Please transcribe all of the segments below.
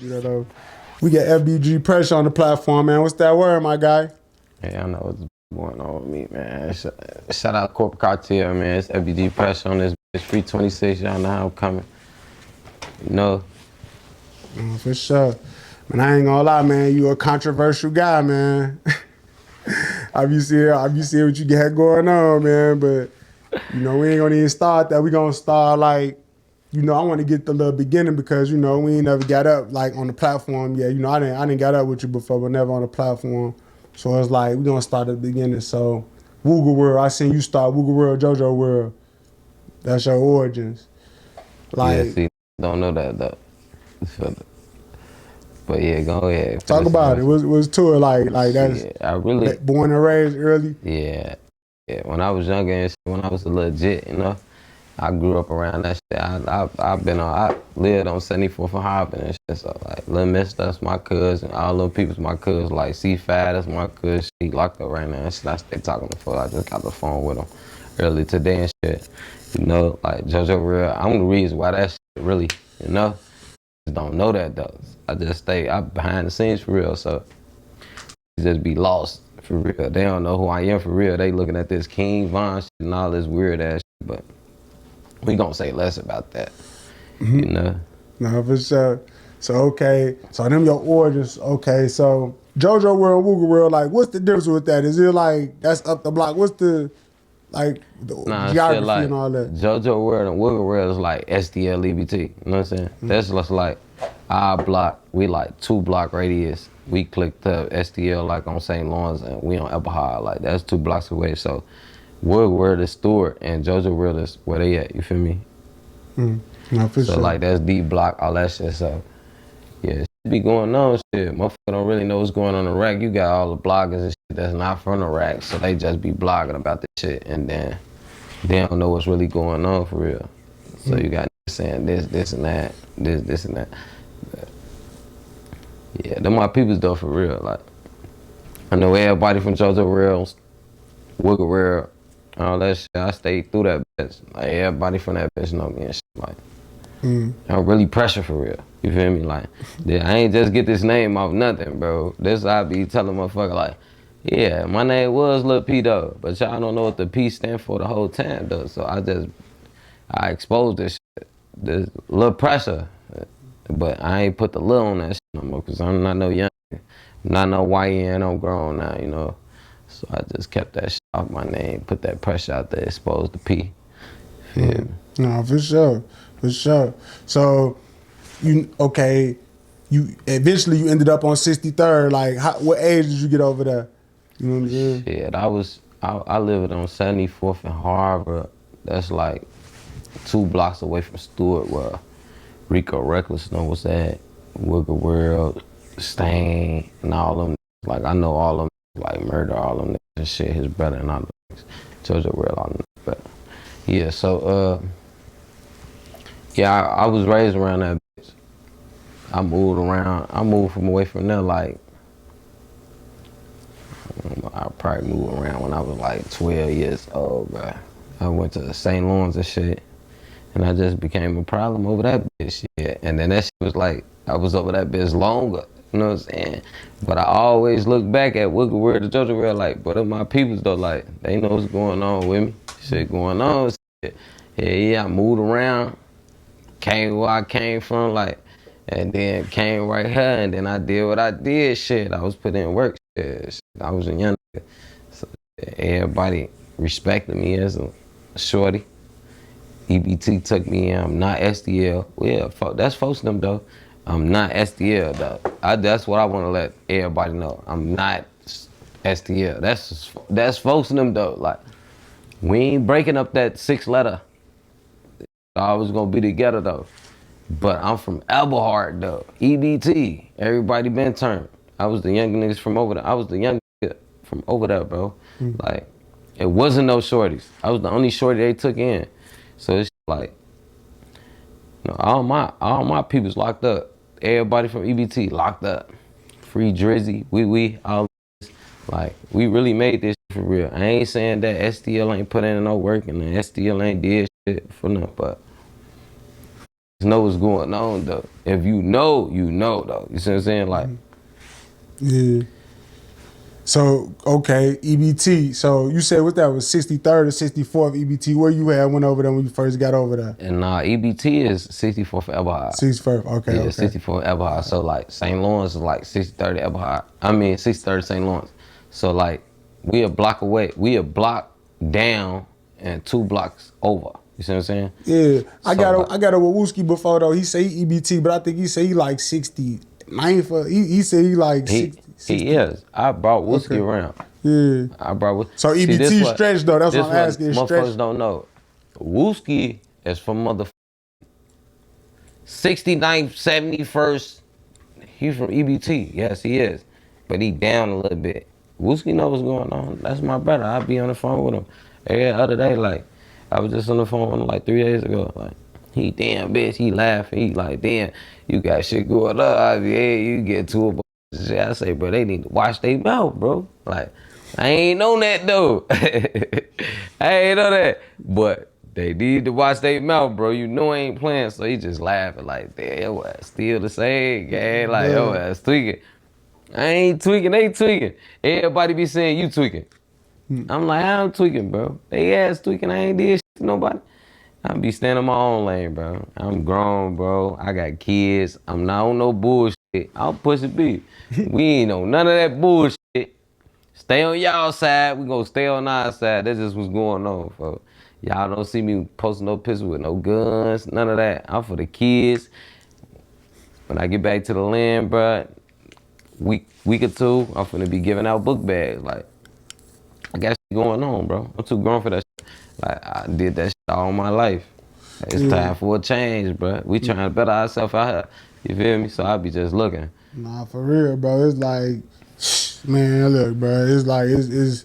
Do that though. We got FBG Pressure on the platform, man. What's that word, my guy? Hey, I know what's going on with me, man. Shout out Corporate Cartel, man. It's FBG Pressure on this bitch. Free 26, y'all know how I'm coming. You know? For sure. Man, I ain't gonna lie, man. You a controversial guy, man. I be seeing what you got going on, man. But, you know, we ain't gonna even start that. We gonna start like, you know, I want to get the little beginning because, you know, we ain't never got up like on the platform yet. You know, I didn't got up with you before, but never on the platform. So it's like, we gonna start at the beginning. So, Wooga World, I seen you start Wooga World, JoJo World. That's your origins. Like, Yeah, see, don't know that, though. But yeah, go ahead. Talk about it. What's to it like that's I really born and raised early? Yeah. When I was younger and shit, when I was a legit, you know, I grew up around that shit. I lived on 74th and Harbin and shit. So like Lil Miss, that's my cousin. All them people's my cousins. Like C5, that's my cousin. She locked up right now and shit. I stay talking to her. I just got the phone with him early today and shit. You know, like JoJo Real. I'm the reason why that shit really, you know. Just don't know that though. I just stay behind the scenes for real. So just be lost for real. They don't know who I am for real. They looking at this King Von shit and all this weird ass shit, but we gonna say less about that, you know? No, for sure. So, okay. So, them your origins. Okay. So, JoJo World, Wooga World, like, what's the difference with that? Is it like, that's up the block? What's the, like, the geography like, and all that? JoJo World and Wooga World is like SDL EBT, you know what I'm saying? That's just like our block, we like 2-block radius. We clicked up SDL like on St. Lawrence and we on Eberhard, like that's 2 blocks away. So Wooga World is Stewart and JoJo World is where they at, you feel me? No, for So sure. like that's D block, all that shit. So yeah, shit be going on shit. Motherfucker don't really know what's going on in the rack. You got all the bloggers and shit that's not from the rack, so they just be blogging about the shit and then they don't know what's really going on for real. So you got saying this and that, this and that. But yeah, them my peoples though for real. Like I know everybody from JoJo Real, Wooga Real, all that shit. I stayed through that bitch. Like everybody from that bitch know me and shit. Like I'm really pressure for real. You feel me? Like I ain't just get this name off nothing, bro. This I be telling motherfucker like, yeah, my name was Lil P though, but y'all don't know what the P stand for the whole time though. So I exposed this shit, this Lil Pressure, but I ain't put the Lil on that shit no more because I'm not no young, I'm not no YN, I'm grown now, you know. So I just kept that shit off my name, put that pressure out there, exposed the P. Feel me? No, for sure. For sure. So, you eventually you ended up on 63rd. Like, what age did you get over there? You know what I'm saying? Shit, I lived on 74th and Harvard. That's like 2 blocks away from Stewart where Rico Reckless know what's that, Wooga World, Stain, and all them. Like I know all them, like Murder, all them and shit, his brother and all them. JoJo World, all them. But yeah, so yeah, I was raised around that bitch. I moved around. I moved from away from there like I probably moved around when I was like 12 years old, bro. I went to St. Lawrence and shit, and I just became a problem over that bitch shit. And then that shit was like, I was over that bitch longer, you know what I'm saying? But I always look back at Wooga World, the JoJo World, like, but my peoples though, like, they know what's going on with me. Shit going on, shit. Yeah, I moved around, came where I came from, like, and then came right here, and then I did what I did, shit. I was putting in work, shit. I was a young nigga. So everybody respected me as a shorty. EBT took me in. I'm not SDL. Well, yeah, that's folks them though. I'm not SDL though. That's what I want to let everybody know. I'm not SDL. That's folks them though. Like we ain't breaking up that 6-letter. I was gonna be together though. But I'm from Eberhard though. EBT. Everybody been turned. I was the young niggas from over there. I was the young nigga from over there, bro. Like it wasn't no shorties. I was the only shorty they took in. So it's like, you know, all my people's locked up. Everybody from EBT locked up. Free Drizzy, we all this. Like we really made this shit for real. I ain't saying that STL ain't put in no work and the STL ain't did shit for nothing, but know what's going on though. If you know though. You see what I'm saying? Like, yeah. So okay, EBT. So you said what that was 63rd or 64th EBT? Where you had went over there when you first got over there? and EBT is 64th Eberhard. 61st. Okay. Yeah, Okay. 64th Eberhard. So like St. Lawrence is like 63rd Eberhard. I mean 63rd St. Lawrence. So like we a block away. We a block down and 2 blocks over. You see what I'm saying? Yeah, I got like, a Wooski before though. He say he EBT, but I think he say he like 69th. He said he like 60. He is. I brought whiskey Okay. around. Yeah. I brought. So See, EBT stretched though. That's what I'm asking. Motherfuckers don't know. Wooski is from 69th, 71st. He's from EBT. Yes, he is. But he down a little bit. Wooski know what's going on. That's my brother. I be on the phone with him every other day. Like, I was just on the phone with him like 3 days ago. Like, he damn bitch. He laughing. He like, damn, you got shit going on. Yeah, you get to it. I say, bro, they need to wash their mouth, bro. Like, I ain't know that though. I ain't know that. But they need to wash their mouth, bro. You know I ain't playing. So he just laughing like, damn, your ass still the same, gang. Like, your ass tweaking. I ain't tweaking, they tweaking. Everybody be saying you tweaking. I'm like, I'm tweaking, bro. They ass tweaking, I ain't did shit to nobody. I be standing in my own lane, bro. I'm grown, bro. I got kids. I'm not on no bullshit. I'll push it B. We ain't on none of that bullshit. Stay on y'all side. We gonna stay on our side. That's just what's going on, folks. Y'all don't see me posting no pictures with no guns, none of that. I'm for the kids. When I get back to the land, bro, week or two, I'm finna be giving out book bags. Like, I got shit going on, bro. I'm too grown for that shit. Like, I did that shit all my life. It's time for a change, bro. We trying to better ourselves out here. You feel me? So I be just looking. Nah, for real, bro. It's like, man, look, bro. It's like it's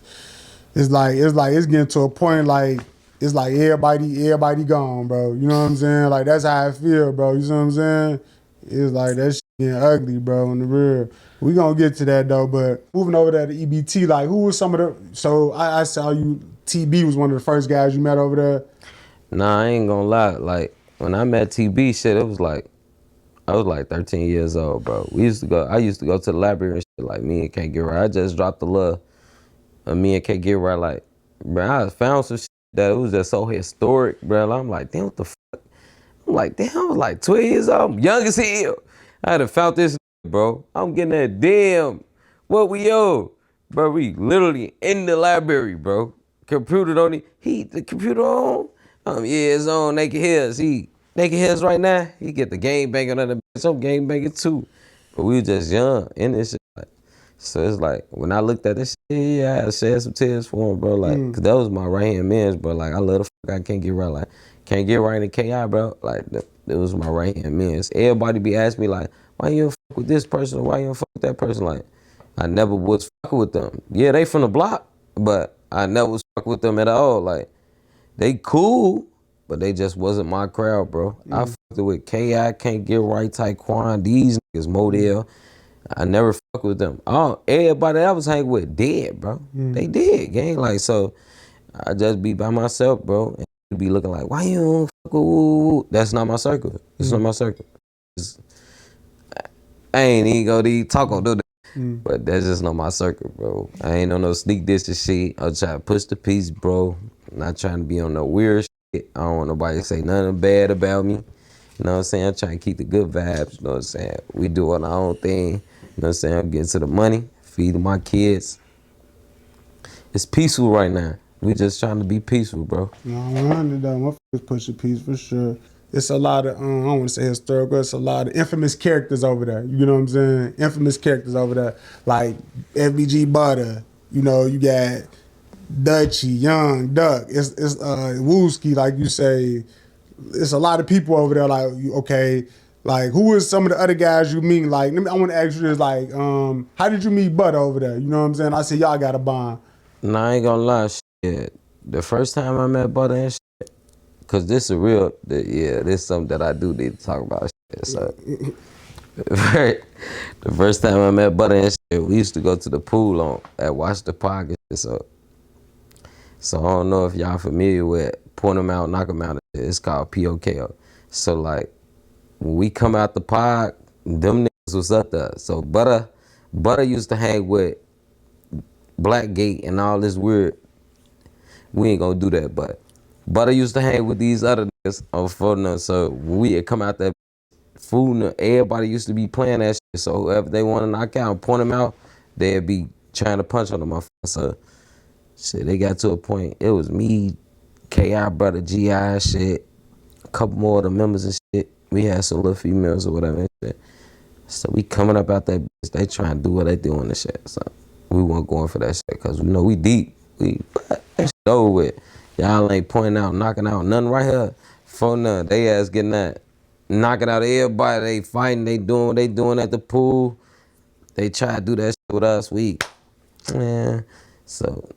getting to a point like it's like everybody gone, bro. You know what I'm saying? Like that's how I feel, bro. You know what I'm saying? It's like that shit getting ugly, bro. In the real, we gonna get to that though. But moving over there to EBT, like who was some of the? So I saw you. TB was one of the first guys you met over there. Nah, I ain't gonna lie. Like when I met TB, shit, it was like I was like 13 years old, bro. I used to go to the library and shit. Like me and K Get Right. I just dropped the love. Me and K Get Right. Like, bro, I found some shit that it was just so historic, bro. I'm like, damn, what the fuck? I'm like, damn, I was like 12 years old. I'm young as hell. I had found this, bro. I'm getting that damn. What we owe, bro? We literally in the library, bro. Computer don't the computer on. Yeah, it's on Naked Hills. Naked Hills right now. He get the game banging on the bitch. I'm game banging too. But we was just young in this shit. Like, so it's like when I looked at this shit, yeah, I had to shed some tears for him, bro. Like, cause that was my right hand man's, bro. Like, I love the fuck I can't get right. Like, can't get right in KI, bro. Like, it was my right hand man's. Everybody be asking me like, why you don't fuck with this person? Why you don't fuck with that person? Like, I never was fucking with them. Yeah, they from the block, but I never was fucking with them at all. Like, they cool, but they just wasn't my crowd, bro. I fucked with KI, Can't Get Right, Taekwon, these niggas, Model. I never fuck with them. Oh, everybody I was hanging with dead, bro. They dead, gang. Like, so I just be by myself, bro, and be looking like, why you don't fuck with? That's not my circle. It's not my circle. I ain't even gonna talk on do that. But that's just not my circle, bro. I ain't on no sneak diss and shit. I'm trying to push the piece, bro. Not trying to be on no weird shit. I don't want nobody to say nothing bad about me. You know what I'm saying? I'm trying to keep the good vibes. You know what I'm saying? We doing our own thing. You know what I'm saying? I'm getting to the money, feeding my kids. It's peaceful right now. We just trying to be peaceful, bro. No, 100 though. Motherfuckers push a piece for sure. It's a lot of, I don't want to say historical, it's a lot of infamous characters over there. You know what I'm saying? Infamous characters over there. Like FBG Butter. You know, you got Dutchy, Young, Duck. It's Wooski, like you say. It's a lot of people over there, like, okay, like, who is some of the other guys you meet? Like, I want to ask you this, like, how did you meet Butta over there? You know what I'm saying? I said, y'all got a bond. Nah, I ain't gonna lie, shit. The first time I met Butta and shit, cause this is real, this is something that I do need to talk about, shit. So, the first time I met Butta and shit, we used to go to the pool at Watch the Park and shit. So I don't know if y'all familiar with Point 'em Out, Knock 'em Out. It's called POKO. So like, when we come out the pod, them niggas was up there. So Butter used to hang with Blackgate and all this weird. We ain't gonna do that, but Butter used to hang with these other niggas on phone. So when we had come out that food, everybody used to be playing that shit. So whoever they want to knock out and point them out, they'd be trying to punch on them. So shit, they got to a point. It was me, KI brother, GI and shit, a couple more of the members and shit. We had some little females or whatever and shit. So we coming up out that bitch. They trying to do what they doing and shit. So we weren't going for that shit because we know we deep. That shit over with. Y'all ain't pointing out, knocking out nothing right here. For none. They ass getting that. Knocking out everybody. They fighting. They doing what they doing at the pool. They try to do that shit with us. Man. So it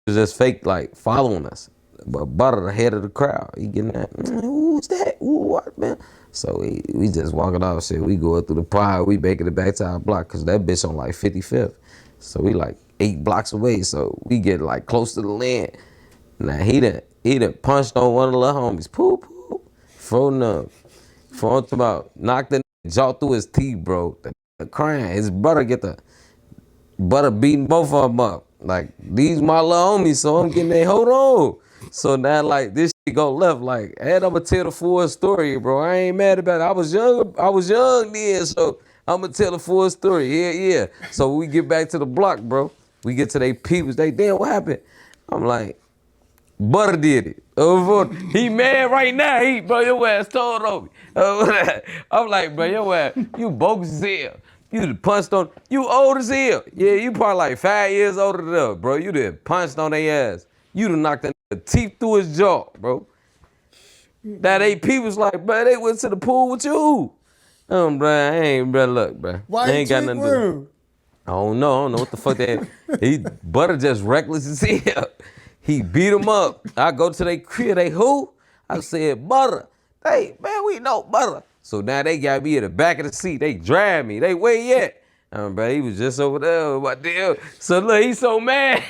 was just fake, like, following us. But Butter, the head of the crowd, he getting that, who's that? Who, what, man? So we just walking off shit. We go through the pod. We making it back to our block because that bitch on like 55th. So we like 8 blocks away. So we get like close to the land. Now he done punched on one of the little homies. Poop. Phone up. Phone about knocked the jaw through his teeth, bro. The crying. His brother get the Butter beating both of them up. Like, these my little homies, so I'm getting that, hold on. So now, like, this shit go left. Like, and I'm going to tell the full story, bro. I ain't mad about it. I was young then, so I'm going to tell the full story. Yeah. So we get back to the block, bro. We get to they peoples. They, damn, what happened? I'm like, Butter did it. He mad right now. Bro, your ass told on me. I'm like, bro, your ass, you bogus as hell. You done punched on, you old as hell. Yeah, you probably like 5 years older than us, bro. You done punched on their ass. You done knocked that teeth through his jaw, bro. That AP was like, bro, they went to the pool with you. Bro, I ain't, bro, look, bro. Why they ain't got nothing to do. I don't know what the fuck that. Butter just reckless as hell. He beat him up. I go to their crib, they who? I said, Butter. Hey, man, we know Butter. So now they got me in the back of the seat. They drag me. They where yet? Bro, he was just over there. What the hell? So look, he's so mad.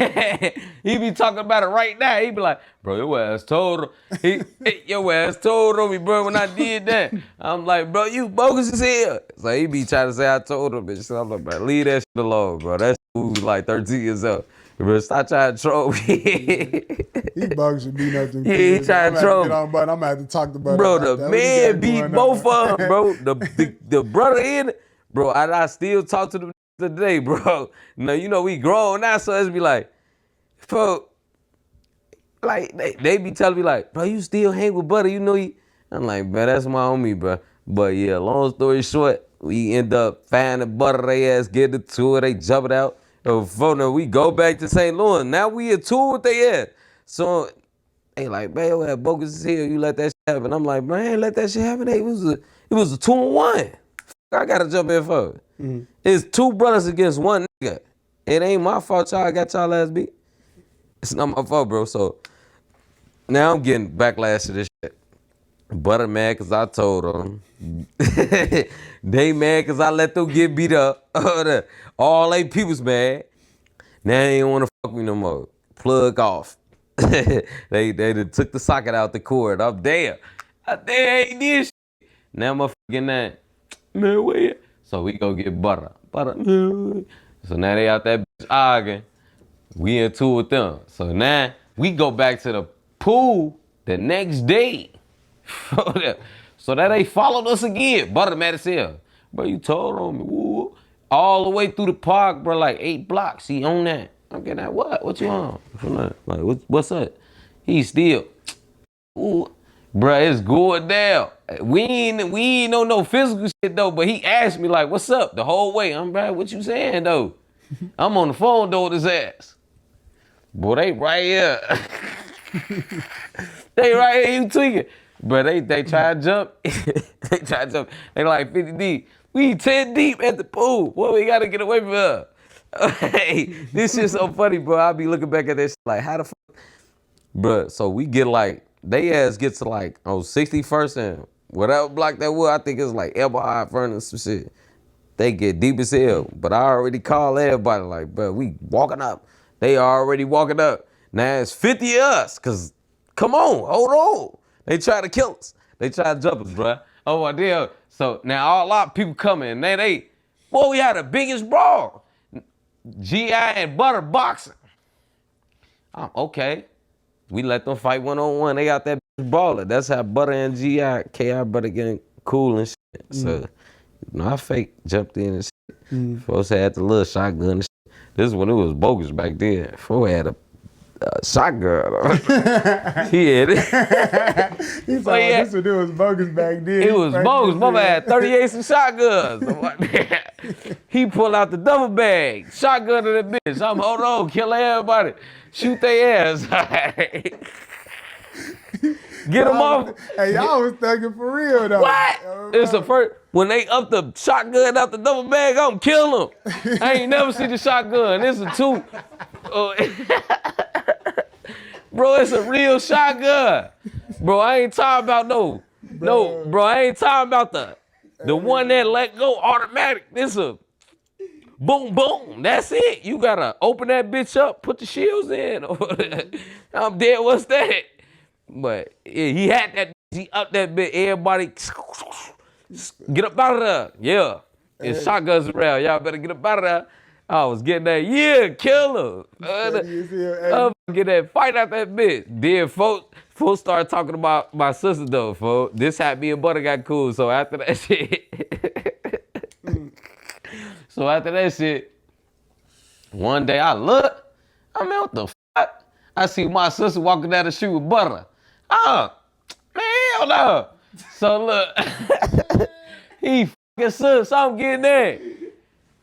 He be talking about it right now. He be like, bro, your ass told him. Your ass told on me, bro, when I did that. I'm like, bro, you bogus as hell. So he be trying to say I told him, bitch. So I'm like, bro, leave that shit alone, bro. That shit was like 13 years old. Bro, stop trying to troll me. He bugs should be nothing. Yeah, he trying to troll me. I'm gonna have to talk to Butter. Bro, the man beat both of them, bro. The brother in it. Bro, I still talk to them today, bro. Now, you know, we grown now, so it's be like, bro, like, they be telling me like, bro, you still hang with Butter, you know he. I'm like, bro, that's my homie, bro. But yeah, long story short, we end up finding Butter, they ass, get the tour, they jump it out. We go back to St. Louis. Now we a tour with they ass. So they like, man, your ass bogus as hell, you let that shit happen. I'm like, man, I ain't let that shit happen. It was a 2-on-1. I gotta jump in for it. Mm-hmm. It's 2 brothers against 1 nigga. It ain't my fault y'all got y'all ass beat. It's not my fault, bro. So now I'm getting backlash to this shit. Butter mad cause I told them. They mad cause I let them get beat up. All they people's mad. Now they ain't wanna fuck me no more. Plug off. They took the socket out the cord. I'm there. They ain't this shit. Now I'm getting that. Man, where? So we go get Butter. So now they out that bitch arguing. We in tour with them. So now we go back to the pool the next day. So that they followed us again. Butter mad as hell. Bro, you told on me. Woo. All the way through the park, bro, like 8 blocks. He on that. I'm getting that. What you on? Like, what's up? He still. Ooh. Bruh, it's going down. We ain't know no physical shit though, but he asked me like, what's up the whole way? I'm bruh, what you saying though? I'm on the phone though with his ass. Boy, they right here. They right here, you tweaking. Bruh, they try to jump. They try to jump. They like 50 deep. We 10 deep at the pool. Boy, we gotta get away from her. Hey, this shit's so funny, bro. I be looking back at this shit like, how the fuck? Bruh, so we get like, they ass get to like 61st and whatever block that was, I think it's like Elbow High Furnace some shit. They get deep as hell. But I already called everybody like, bro, we walking up. They already walking up. Now it's 50 of us, cause come on, hold on. They try to kill us. They try to jump us, bruh. Oh my dear. So now a lot of people coming and boy, we had the biggest brawl. GI and Butter boxing. Okay. We let them fight one-on-one. They got that baller. That's how Butter and GI, KI Butter getting cool and shit. So, I fake jumped in and shit. Folks had the little shotgun and shit. This is when it was bogus back then. Folks had a shotgun. He had it. He thought this one, it was bogus back then. It was bogus. Mama had 38s and shotguns. I'm like, he pulled out the double bag, shotgun to the bitch. I'm hold on, kill everybody, shoot their ass. Get them off. Hey, y'all was thugging for real though. What? It's the first when they up the shotgun out the double bag. I'm kill them. I ain't never seen the shotgun. It's a two. Bro, it's a real shotgun. Bro, I ain't talking about bro, I ain't talking about the one that let go automatic. This a boom, boom. That's it. You gotta open that bitch up, put the shields in. I'm dead. What's that? But yeah, he had that. He up that bit. Everybody get up out of there. Yeah, it's shotguns around. Y'all better get up out of there. I was getting that, kill him. Get that fight out that bitch. Then folks started talking about my sister though, folks. This had me and Butter got cool. So after that shit, one day I look, I mean, what the fuck? I see my sister walking down the street with Butter. Oh, man, hell no. So look, he fucking sis, I'm getting there.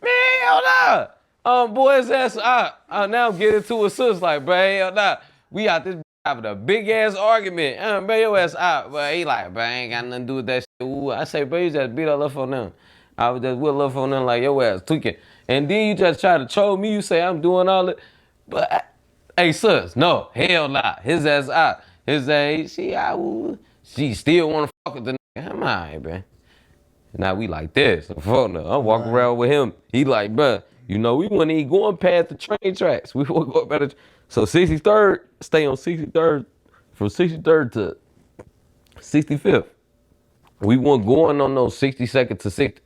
Man, hell nah. Boy's ass, now I'm getting to a sis like, bro, hell nah. We out this having a big ass argument. Bro, your ass out. But he like, bro, I ain't got nothing to do with that shit. Ooh. I say, bro, you just beat up on them. I was just with love on them like your ass tweaking. And then you just try to troll me. You say I'm doing all it. But, hey, sis, no, hell nah. His ass out. His ass, she still want to fuck with the nigga. I'm all right, bro. Now we like this. I'm walking around with him. He like, bruh, we wasn't even going past the train tracks. We were going past so 63rd, stay on 63rd, from 63rd to 65th. We weren't going on those 62nd to 60th.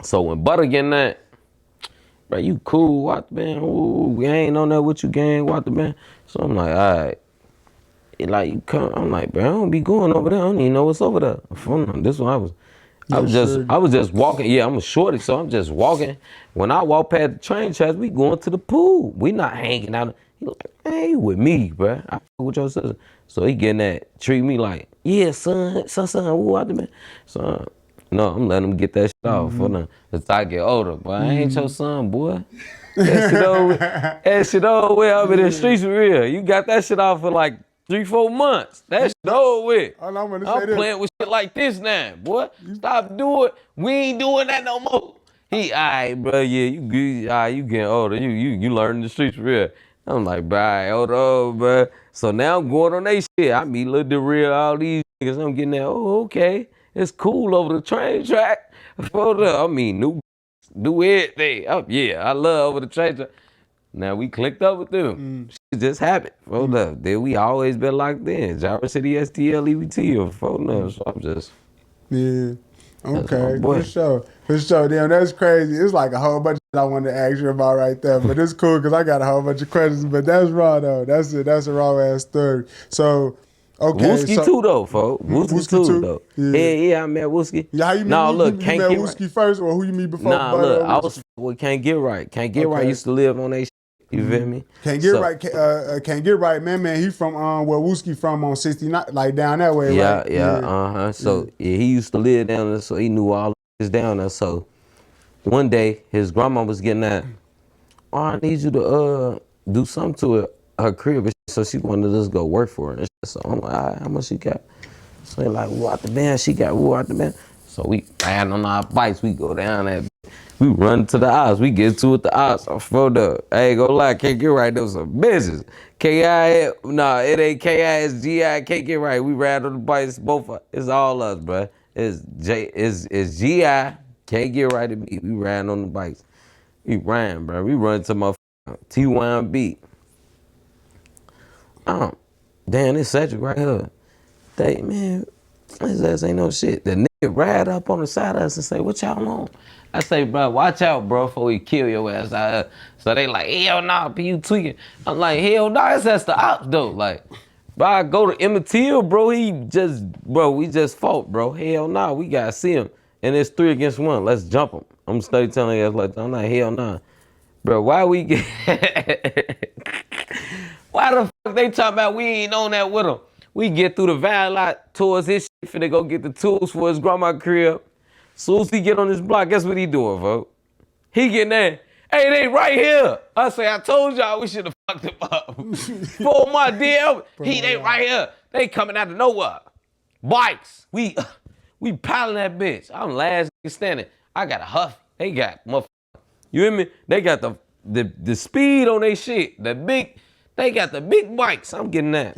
So when Butter getting that, bro, you cool, what man? Ooh, we ain't on that with you, gang, what the man? So I'm like, all right. Like you come, I'm like, bro, I don't be going over there. I don't even know what's over there. This one I was just walking. Yeah, I'm a shorty, so I'm just walking. When I walk past the train tracks, we going to the pool. We not hanging out. He like, man, you with me, bro. I fuck with your sister. So he getting that, treat me like, yeah, son, who out there, man? So no, I'm letting him get that shit off for them. As I get older, but I ain't your son, boy. That shit over with. I'm in the streets for real. You got that shit off for like 3-4 months. That shit over with. I'm playing with shit like this now, boy. Stop doing. We ain't doing that no more. He, all right, bro. Yeah, you good. All right, you getting older. You learning the streets for real. I'm like, bro, all right, hold on, bro. So now I'm going on they shit. I meet Lil Real, all these niggas. I'm getting that. Oh, okay. It's cool over the train track. I mean, new everything. Oh, yeah, I love over the train track. Now we clicked up with them. Shit just happened. Hold up. Then we always been locked in. JaroCity STLEVT or phone number. So I'm just. Yeah. Okay. For sure. Damn, that's crazy. It's like a whole bunch of shit I wanted to ask you about right there. But it's cool because I got a whole bunch of questions. But that's raw though. That's a raw ass story. So okay. Wooski too though, folks. Wooski too though. Yeah, I met Wooski. Yeah, how you meet? No, look, you Can't met Get Wooski Right first, or who you meet before? Nah, look, I was with Can't Get Right. Can't Get Right used to live on they. You feel me? Can't Get Right, man. He from where Wooski from on 69, like down that way, right? Yeah. So he used to live down there, so he knew all this down there. So one day his grandma was getting that. Oh, I need you to do something to her crib, so she wanted us to go work for her. And so I'm like, all right, how much she got? So they like, what the man? She got what the man? So we riding on our bikes, we go down that. We run to the house. We get to it the house. I fold up. I ain't gonna lie, Can't Get Right. There was some business. It ain't KI, it's GI. Can't Get Right. We ride on the bikes. Both. It's all us, bro. It's GI. Can't Get Right to me. We riding on the bikes. We ran, bro. We run to my T1 beat. Damn, this Cedric right here. Man, His ass ain't no shit. The nigga ride up on the side of us and say, what y'all on? I say, bro, watch out, bro, before we kill your ass out here. So they like, hell nah, P, you tweaking. I'm like, hell nah, that's the ops though. Like, bro, I go to Emmett Till, bro, we just fought, bro. Hell nah, we gotta see him. And it's 3 against 1, let's jump him. I'm steady telling you like, I'm like, hell nah. Bro, why we get, why the fuck they talking about we ain't on that with him? We get through the valley lot towards his shit, finna go get the tools for his grandma crib. Soon as he get on this block, guess what he doing, folks? He getting there. Hey, they right here. I say, I told y'all we should have fucked him up. For my deal, they right here. They coming out of nowhere. Bikes. We piling that bitch. I'm last standing. I got a huff. They got motherfucker. You hear me? They got the speed on they shit. They got the big bikes. I'm getting that.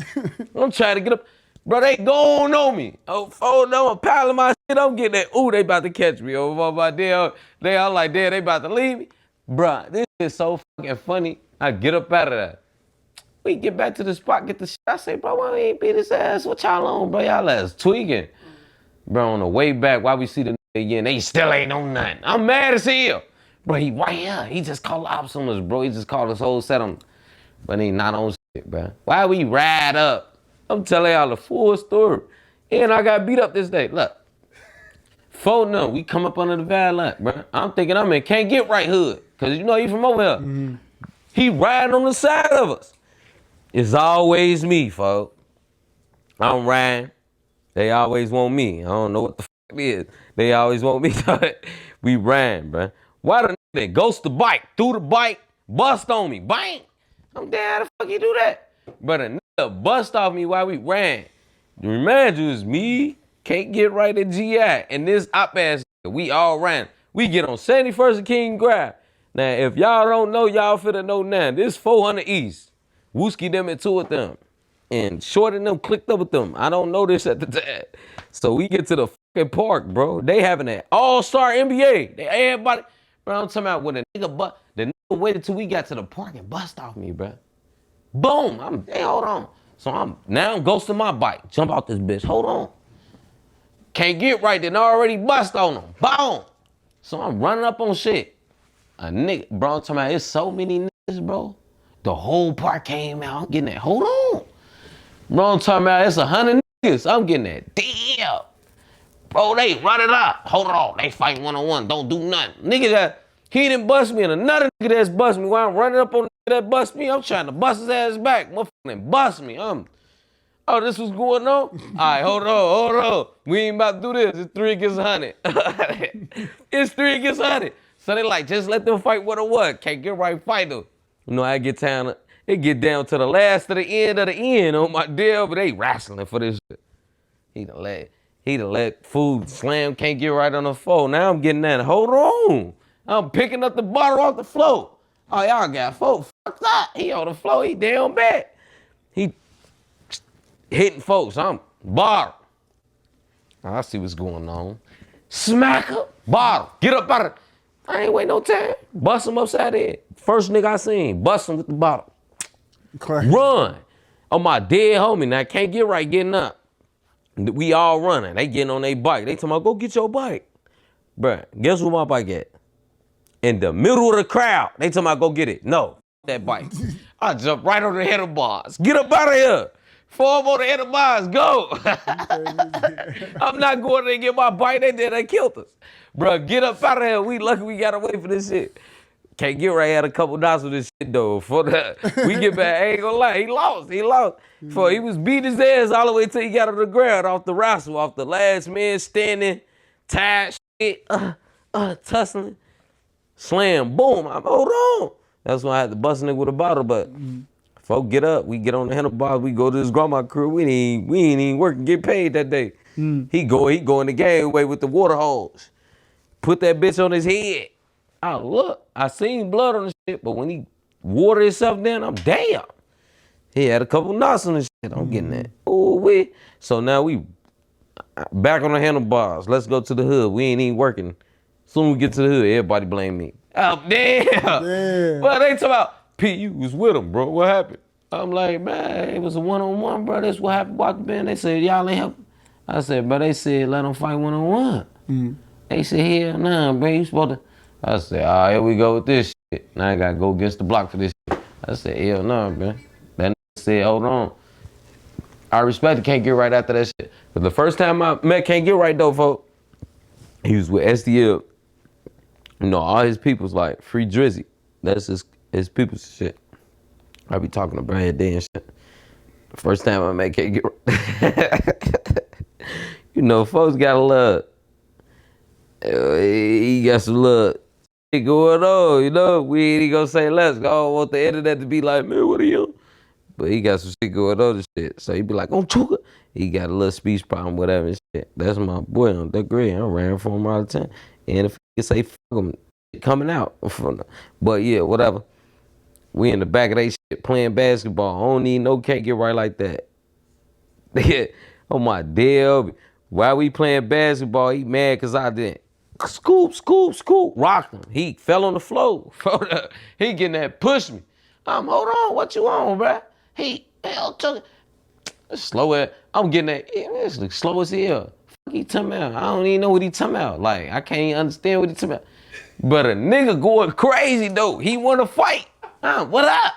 I'm trying to get up. Bro, they going on me. Oh no, I'm piling my shit. I'm getting that. Ooh, they about to catch me. Oh, my deal. They all like, damn, they about to leave me. Bro, this is so fucking funny. I get up out of there. We get back to the spot, get the shit. I say, bro, why we ain't beat his ass? What y'all on, bro? Y'all ass tweaking. Bro, on the way back, why we see the nigga again, they still ain't on nothing. I'm mad as hell. Bro, he right here. He just called ops on us, bro. He just called us whole set on. But he not on shit, bro. Why we ride up? I'm telling y'all the full story. And I got beat up this day. Look. 4-0, we come up under the valley line, bro. I'm thinking I'm in can't get right hood. Cause you know he from over here. Mm-hmm. He riding on the side of us. It's always me, folks. I'm riding. They always want me. I don't know what the fuck it is. They always want me. We ran, bro. Why the nigga ghost the bike, threw the bike, bust on me, bang. I'm dead. How the fuck you do that? But a nigga bust off me while we ran. To remind you, it's me, can't get right at GI, and this op ass nigga. We all ran. We get on 71st and King Grab. Now, if y'all don't know, y'all finna know now. This 400 East. Wooski them and 2 with them. And Short and them clicked up with them. I don't know this at the time. So we get to the fucking park, bro. They having an all-star NBA. They everybody. Bro, I'm talking about when the nigga waited till we got to the park and bust off me, bro. Boom. Hey, hold on. So I'm ghosting my bike. Jump out this bitch. Hold on. Can't get right, then already bust on them. Boom. So I'm running up on shit. A nigga, bro, I'm talking about it's so many niggas, bro. The whole park came out. I'm getting that. Hold on. Bro, I'm talking about it's 100 niggas. I'm getting that. Damn. Bro, they run it up. Hold on. They fight one-on-one. Don't do nothing. Nigga that, he didn't bust me, and another nigga that's bust me. While I'm running up on the nigga that bust me, I'm trying to bust his ass back. Motherfucking bust me. Oh, this was going on? All right, hold on. We ain't about to do this. It's 3 against 100. It's 3 against 100. So they like, just let them fight one-on-one. Can't get right fight though. You know, I get down. It get down to the last of the end on my deal, but they wrestling for this shit. He done let food slam, can't get right on the floor. Now I'm getting that. Hold on. I'm picking up the bottle off the floor. Oh, y'all got folks fucked up. He on the floor, he down bad. He hitting folks. I'm bottle. I see what's going on. Smack up, bottle. Get up out of it. I ain't waiting no time. Bust him upside the head. First nigga I seen, bust him with the bottle. Run. On my dead homie. Now I can't get right getting up. We all running. They getting on their bike. They talking about, go get your bike. Bruh, guess where my bike at? In the middle of the crowd. They talking about, go get it. No, that bike. I jump right on the handlebars. Get up out of here. Form on the handlebars. Go. I'm not going there and get my bike. They killed us. Bruh, get up out of here. We lucky we got away for this shit. Can't get right at a couple dots with this shit though. We get back, I ain't gonna lie, he lost. For he was beating his ass all the way till he got on the ground off the wrestle, off the last man standing, tired shit, tussling, slam, boom. Hold on. That's when I had to bust a nigga with a bottle, but folk get up, we get on the handlebars, we go to his grandma crew, we ain't even working, get paid that day. He go in the game way with the water hose. Put that bitch on his head. Oh, look, I seen blood on the shit, but when he watered himself down, I'm damn. He had a couple knots on his shit. I'm getting that. Ooh, wee. So now we back on the handlebars. Let's go to the hood. We ain't even working. Soon we get to the hood, everybody blame me. Oh, damn. Well, they talking about, P, you was with him, bro. What happened? I'm like, man, it was a one-on-one, bro. That's what happened. Walked in, they said, y'all ain't help. I said, bro, they said let them fight one-on-one. They said, hell nah, bro, you supposed to. I said, all right, here we go with this shit. Now I gotta go against the block for this shit. I said, hell nah, man. That nigga said, hold on. I respect it, can't get right after that shit. But the first time I met Can't Get Right though, folks, he was with SDL. You know, all his people's like Free Drizzy. That's his people's shit. I be talking to Brad Day and shit. The first time I met Can't Get Right. You know, folks got a little, he got some little shit going on, you know? We ain't gonna say let's go. I don't want the internet to be like, man, what are you? But he got some shit going on and shit. So he be like, oh, Chuka. He got a little speech problem, whatever and shit. That's my boy on that grade. I ran for him all the time. And if he say fuck him, coming out. But yeah, whatever. We in the back of they shit playing basketball. I don't need no Can't Get Right like that. Yeah. Oh my dear. While we playing basketball, he mad cause I didn't. Scoop, rocked him. He fell on the floor. He getting that push me. Hold on, what you on, bruh? He took it. Slow it. I'm getting that. It's like slow as hell. Fuck he talking about? I don't even know what he talking about. Like, I can't even understand what he talking about. But a nigga going crazy though. He wanna fight. What up?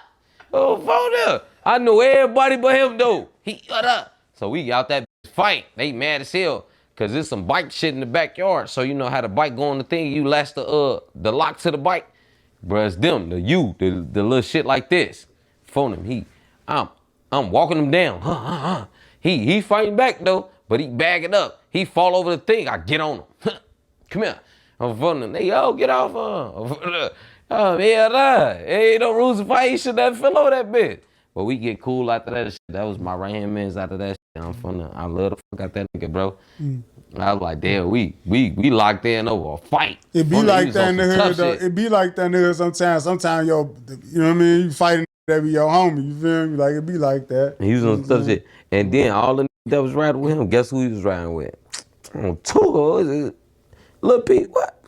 Oh, phone up. I know everybody but him though. What up? So we out that fight. They mad as hell. Cause there's some bike shit in the backyard. So you know how the bike go on the thing, you latch the lock to the bike. Bruh, it's them, the little shit like this. Phone him. I'm walking him down. He fighting back though, but he bagging up. He fall over the thing. I get on him. Come here. I'm phoning him. They get off. Hell nah. Ain't no rules of fight. He should have fell over that bitch. But we get cool after that shit. That was my right hand mans after that shit. I love the fuck out that nigga, bro. I was like, damn, we locked in over a fight. It be like that in the hood, though. It be like that in the hood sometimes. Sometimes, yo, you know what I mean? You fighting that be your homie, you feel me? Like, it be like that. He was on tough shit. And then all the niggas that was riding with him, guess who he was riding with? Tugo, Lil Pete, what?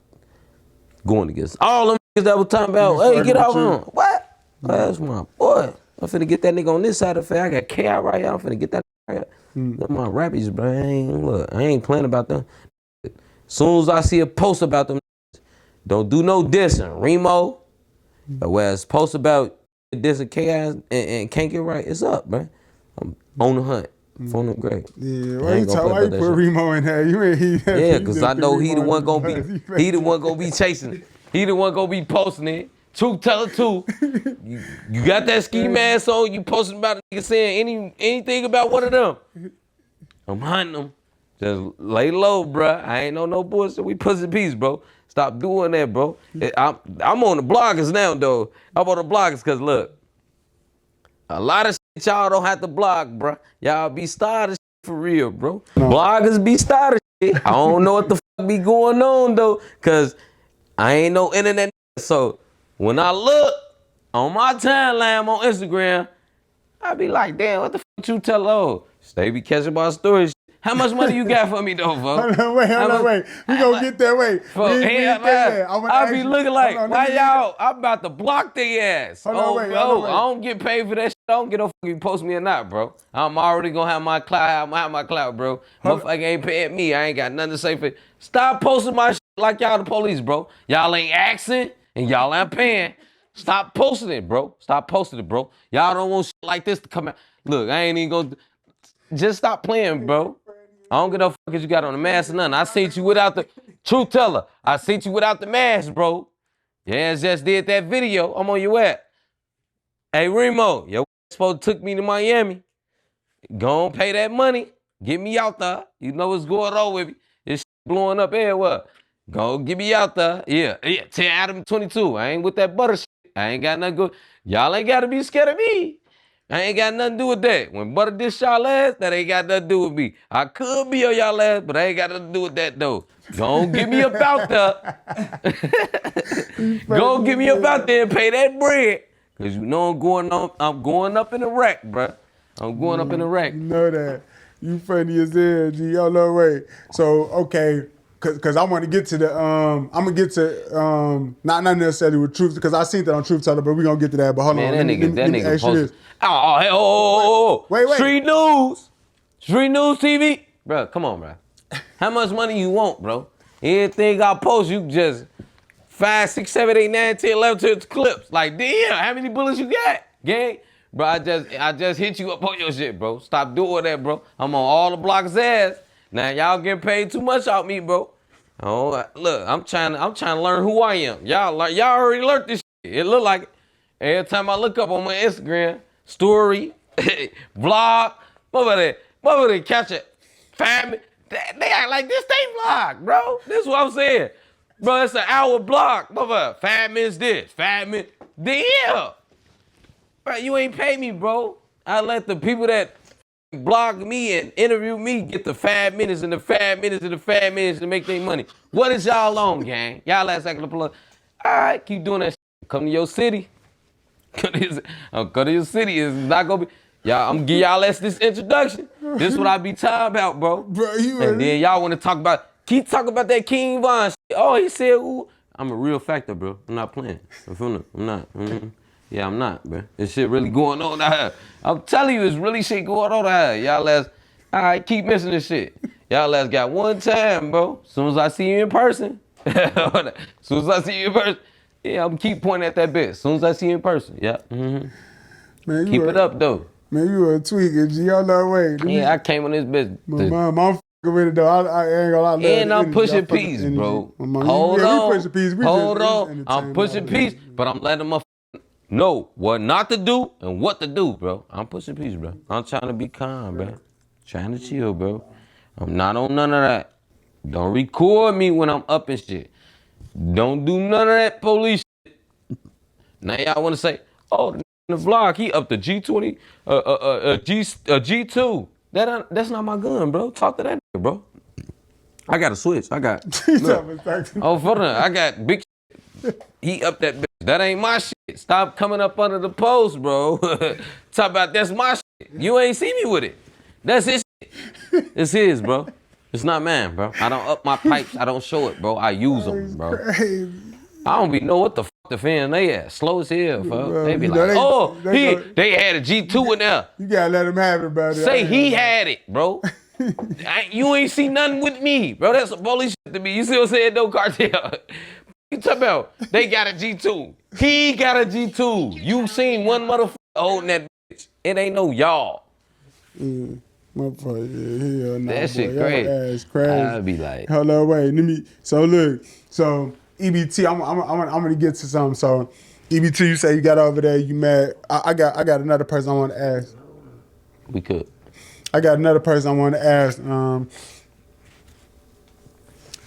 Going against all them niggas that was talking about, hey, get off him. What? That's my boy. I'm finna get that nigga on this side of the face. I got K out right here. I'm finna get that nigga. Them my rappies, bro. I ain't playing about them. Soon as I see a post about them, don't do no dissing. Remo, whereas post about dissing K and Can't Get Right, it's up, bro. I'm on the hunt. Phone them great. Yeah, why you put Remo in there? Yeah, because I know he the one gonna be chasing. He the one gonna be posting it. Truth teller too. You got that ski mask on, you posting about a nigga saying anything about one of them. I'm hunting them. Just lay low, bruh. I ain't no bullshit. We pussy peace, bro. Stop doing that, bro. I'm on the bloggers now, though. I'm on the bloggers because, look, a lot of shit y'all don't have to blog, bruh. Y'all be started for real, bro. No. Bloggers be started shit. I don't know what the fuck be going on, though, because I ain't no internet. So when I look on my timeline on Instagram, I be like, damn, what the fuck you tell her? Stay be catching my stories. How much money you got for me though, folks? Hold on, wait. We gonna get that way. I be looking like, why y'all? I'm about to block their ass. Hold on, wait. I don't get paid for that shit. I don't get no fucking post me or not, bro. I'm already gonna have my clout. I'm have my clout, bro. Motherfucker ain't paying me. I ain't got nothing to say for it. Stop posting my shit like y'all the police, bro. Y'all ain't asking and y'all ain't paying. Stop posting it, bro. Stop posting it, bro. Y'all don't want shit like this to come out. Look, I ain't even gonna. Just stop playing, bro. I don't give no fuck if you got on the mask or nothing. I seen you without the truth teller. I seen you without the mask, bro. Your ass just did that video. I'm on your ass. Hey, Remo, your supposed to took me to Miami. Go on, pay that money. Get me out there. You know what's going on with me. This shit blowing up everywhere. Go get me out there. Yeah. 10 out of 22. I ain't with that butter shit. I ain't got nothing good. Y'all ain't got to be scared of me. I ain't got nothing to do with that. When Butter dish y'all ass, that ain't got nothing to do with me. I could be on y'all ass, but I ain't got nothing to do with that, though. Don't get me up out there. Go get me up out there and pay that bread. Because you know I'm going up in the rack, bruh. I'm going up in the rack. You know that. You funny as hell, G. Y'all know, wait. So, okay. Cause I want to get to the I'm gonna get to not necessarily with truth because I seen that on Truth Teller, but we gonna get to that. But hold on, that nigga posted. Wait. Street News TV, bro, come on, bro. How much money you want, bro? Anything I post, you just 5, 6, 7, 8, 9, 10, 11 clips. Like, damn, how many bullets you got, gang? Bro, I just hit you up on your shit, bro. Stop doing that, bro. I'm on all the block's ass. Now y'all getting paid too much out me, bro. Oh, look, I'm trying to learn who I am. Y'all already learned this shit. It look like every time I look up on my Instagram story, vlog, mother catch it, family. They act like this they vlog, bro. This is what I'm saying. Bro, it's an hour block. Mother, 5 minutes this, 5 minutes. Damn. Bro, you ain't pay me, bro. I let the people that blog me and interview me get the 5 minutes and the 5 minutes and the 5 minutes to make their money. What is y'all on, gang? Y'all last second to plug. All right, keep doing that shit. Come to your city. Come to your city. It's not gonna be. Y'all, I'm gonna give y'all this introduction. This is what I be talking about, bro. And then y'all want to keep talking about that King Von shit. Oh, he said, ooh. I'm a real factor, bro. I'm not playing. I'm not. Mm-hmm. Yeah, I'm not, bro. This shit really going on out here. I'm telling you, it's really shit going on out here. Y'all all right, keep missing this shit. Y'all got one time, bro. As soon as I see you in person, yeah, I'm keep pointing at that bitch. As soon as I see you in person, yeah. Mm-hmm. Man, keep it up, though. Man, you a tweaker, G. On that way. Yeah, I came on this bitch. I'm fucking with it, though. I ain't gonna lie. And I'm pushing peace, bro. Hold on. I'm pushing peace, but I'm letting them know what not to do and what to do, bro. I'm pushing peace, bro. I'm trying to be calm, bro. Trying to chill, bro. I'm not on none of that. Don't record me when I'm up and shit. Don't do none of that police shit. Now y'all want to say, oh, the vlog, he up to G20, G2. That's not my gun, bro. Talk to that nigga, bro. I got a switch. I got big shit. He up that bitch. That ain't my shit. Stop coming up under the post, bro. Talk about that's my shit. You ain't see me with it. That's his shit. It's his, bro. It's not mine, bro. I don't up my pipes. I don't show it, bro. I use them, bro. Crazy. I don't be know what the fuck the fan they at. Slow as hell, bro. They be like, they had a G2 in there. You gotta let them have it, bro. Say he had it, bro. You ain't see nothing with me, bro. That's some bully shit to me. You see what I'm saying, though, Cartel? You talking about they got a G2. He got a G2. You seen one motherfucker holding that bitch. It ain't no y'all. Motherfucker, yeah, that shit crazy. Crazy. I'd be like, hold on, wait. Let me. So look. So EBT, I'm gonna get to something. So EBT, you say you got over there. You mad? I got another person I want to ask. We could. I got another person I want to ask.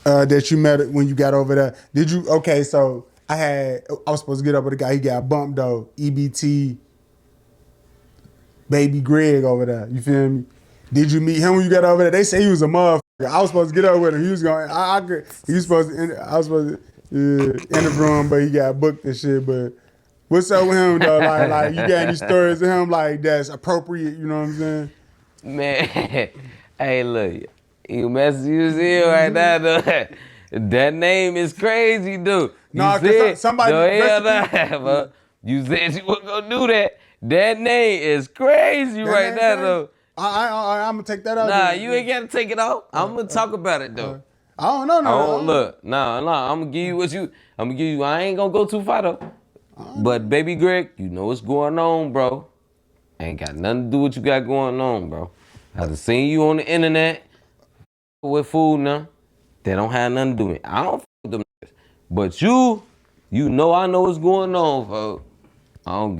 That you met when you got over there. Did you? Okay, so I was supposed to get up with a guy. He got bumped though. EBT, baby Greg over there. You feel me? Did you meet him when you got over there? They say he was a motherfucker. I was supposed to get up with him. He was going. I was supposed to interview him, but he got booked and shit. But what's up with him though? Like you got any stories of him like that's appropriate? You know what I'm saying? Man, hey, look. You messy as hell right now, though. That name is crazy, dude. No, because somebody... You said you weren't going to do that. That name is crazy right now, though. I'm going to take that out. Nah, you ain't got to take it out. I'm going to talk about it, though. I don't know. No. Look. Nah. I'm going to give you what you... I ain't going to go too far, though. But, baby Greg, you know what's going on, bro. Ain't got nothing to do with what you got going on, bro. I done seen you on the internet with food now. They don't have nothing to do with it. I don't fuck with them niggas. But you know I know what's going on, folks. I don't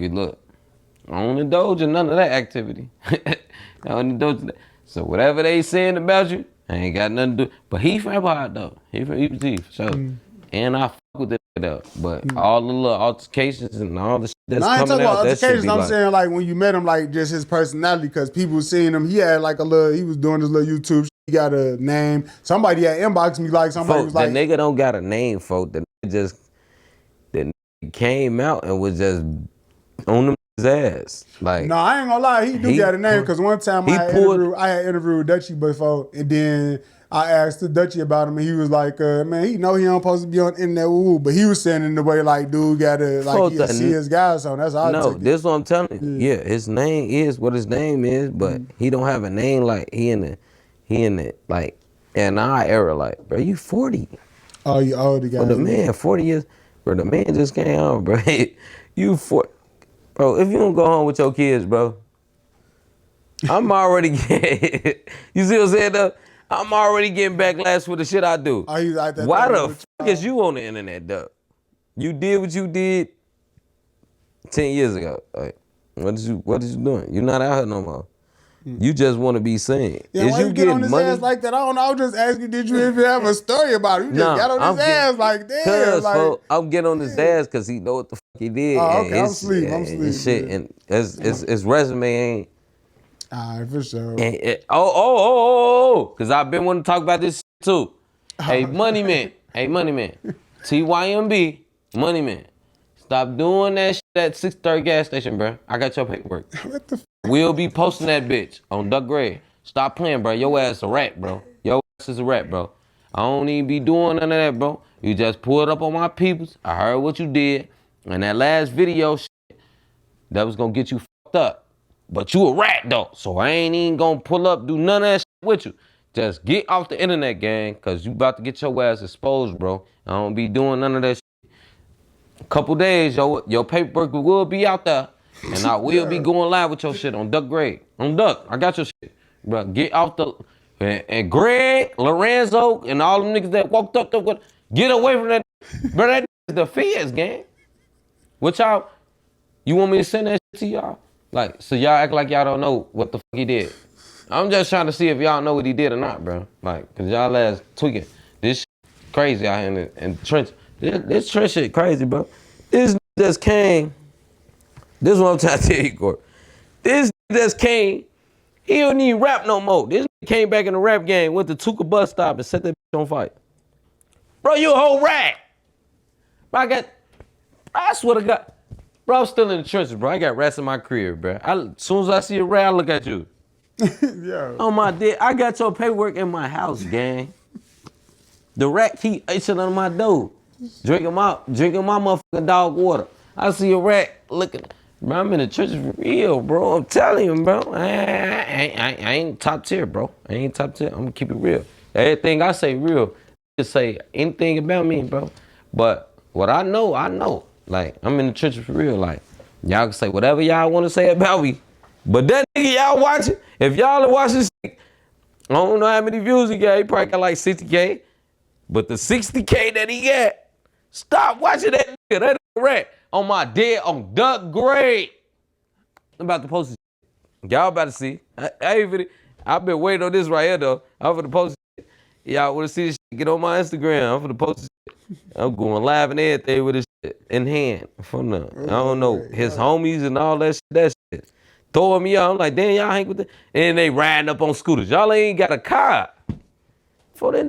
indulge in none of that activity. I don't indulge in that. So whatever they saying about you, I ain't got nothing to do. But he from hard though. He from EPT, for sure. And I fuck with that up. But all the little altercations and all the shit that's coming out, that shit be I ain't talking about altercations. I'm saying like when you met him, like just his personality, because people seeing him, he had like he was doing his little YouTube shit. He got a name. Somebody had inboxed me like somebody folks, was like, the nigga don't got a name, folks. The nigga came out and was just on them his ass. Like, no, I ain't gonna lie, he got a name because one time I had interviewed Dutchie before, and then I asked the Dutchie about him, and he was like, man, he know he don't supposed to be on the internet, woo, but he was saying in the way like, dude gotta like see his guys on. That's all. No, this is what I'm telling you. Yeah, his name is what his name is, but he don't have a name like he He in it, like, in our era, like, bro, you 40. Oh, you older guys. But the man, 40 years, bro, the man just came home, bro. You 40. Bro, if you don't go home with your kids, bro, I'm already getting, you see what I'm saying, though? I'm already getting backlash for the shit I do. Oh, you like that? Why the fuck is you on the internet, though? You did what you did 10 years ago. Like, what is you doing? You're not out here no more. You just want to be seen. Yeah, why you get on his ass like that? I don't know. I was just asking, did you even have a story about it? You just got on his ass like, damn. Like, I'm getting on his ass because he know what the fuck he did. Oh, okay, I'm sleep. Shit, Yeah. and his resume ain't. All right, for sure. Because I've been wanting to talk about this shit too. Hey, Money Man. TYMB, Money Man. Stop doing that shit at 630 gas station, bro. I got your paperwork. What the We'll be posting that bitch on Duck Gray. Stop playing, bro. Your ass a rat, bro. Your ass is a rat, bro. I don't even be doing none of that, bro. You just pulled up on my peoples. I heard what you did. And that last video shit, that was gonna get you fucked up. But you a rat, though. So I ain't even gonna pull up, do none of that shit with you. Just get off the internet, gang, because you about to get your ass exposed, bro. I don't be doing none of that shit. A couple days, your paperwork will be out there. And I will be going live with your shit on Duck Greg. On Duck, I got your shit. Bro, get off the... And Greg, Lorenzo, and all them niggas that walked up, get away from that. Bro, that is the feds, gang. What y'all... You want me to send that shit to y'all? Like, so y'all act like y'all don't know what the fuck he did. I'm just trying to see if y'all know what he did or not, bro. Like, cause y'all ass tweaking. This shit crazy out here in the trench. This trench shit crazy, bro. This just came... This is what I'm trying to tell you, Corp. This just came, he don't even rap no more. This came back in the rap game, went to Tuka bus stop and set that bitch on fire. Bro, you a whole rat. Bro, I swear to God. Bro, I'm still in the trenches, bro. I got rats in my crib, bro. As soon as I see a rat, I look at you. Yeah. On my dick, I got your paperwork in my house, gang. The rat keep itching under my door. Drinking my motherfucking dog water. I see a rat looking. Bro, I'm in the trenches for real, bro. I'm telling you, bro. I ain't top tier, bro. I ain't top tier. I'm gonna keep it real. Everything I say real. You can say anything about me, bro. But what I know, I know. Like, I'm in the trenches for real. Like, y'all can say whatever y'all want to say about me. But that nigga y'all watching, if y'all are watching this, I don't know how many views he got. He probably got like 60K. But the 60K that he got, stop watching that nigga. That nigga rat. On my dead, on Duck Grade. I'm about to post this. Y'all about to see. I've been waiting on this right here, though. I'm finna post this. Y'all want to see this shit? Get on my Instagram. I'm finna post this shit. I'm going live and everything with this shit in hand. From the, I don't know, his homies and all that shit. Throwing me out. I'm like, damn, y'all hang with that. And they riding up on scooters. Y'all ain't got a car. For that.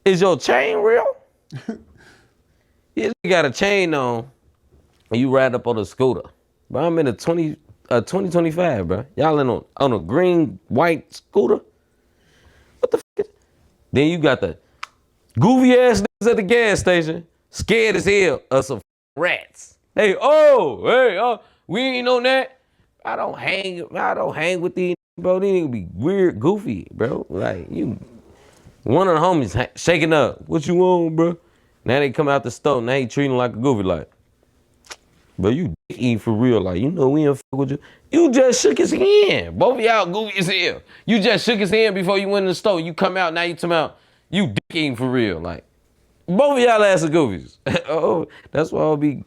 Is your chain real? Yeah, you got a chain on, and you ride up on a scooter. But I'm in a 2025, bro. Y'all in on a green, white scooter? What the fuck? Then you got the goofy ass niggas at the gas station, scared as hell of some rats. Hey, we ain't on that. I don't hang with these, bro. These niggas be weird, goofy, bro. Like, you, one of the homies shaking up. What you want, bro? Now they come out the store, now he treating like a goofy, like, but you dick eating for real, like, you know we ain't fuck with you. You just shook his hand. Both of y'all goofy as hell. You just shook his hand before you went in the store. You come out, now you come out, you dick eating for real, like. Both of y'all ass are goofies. Oh, that's why I'll be,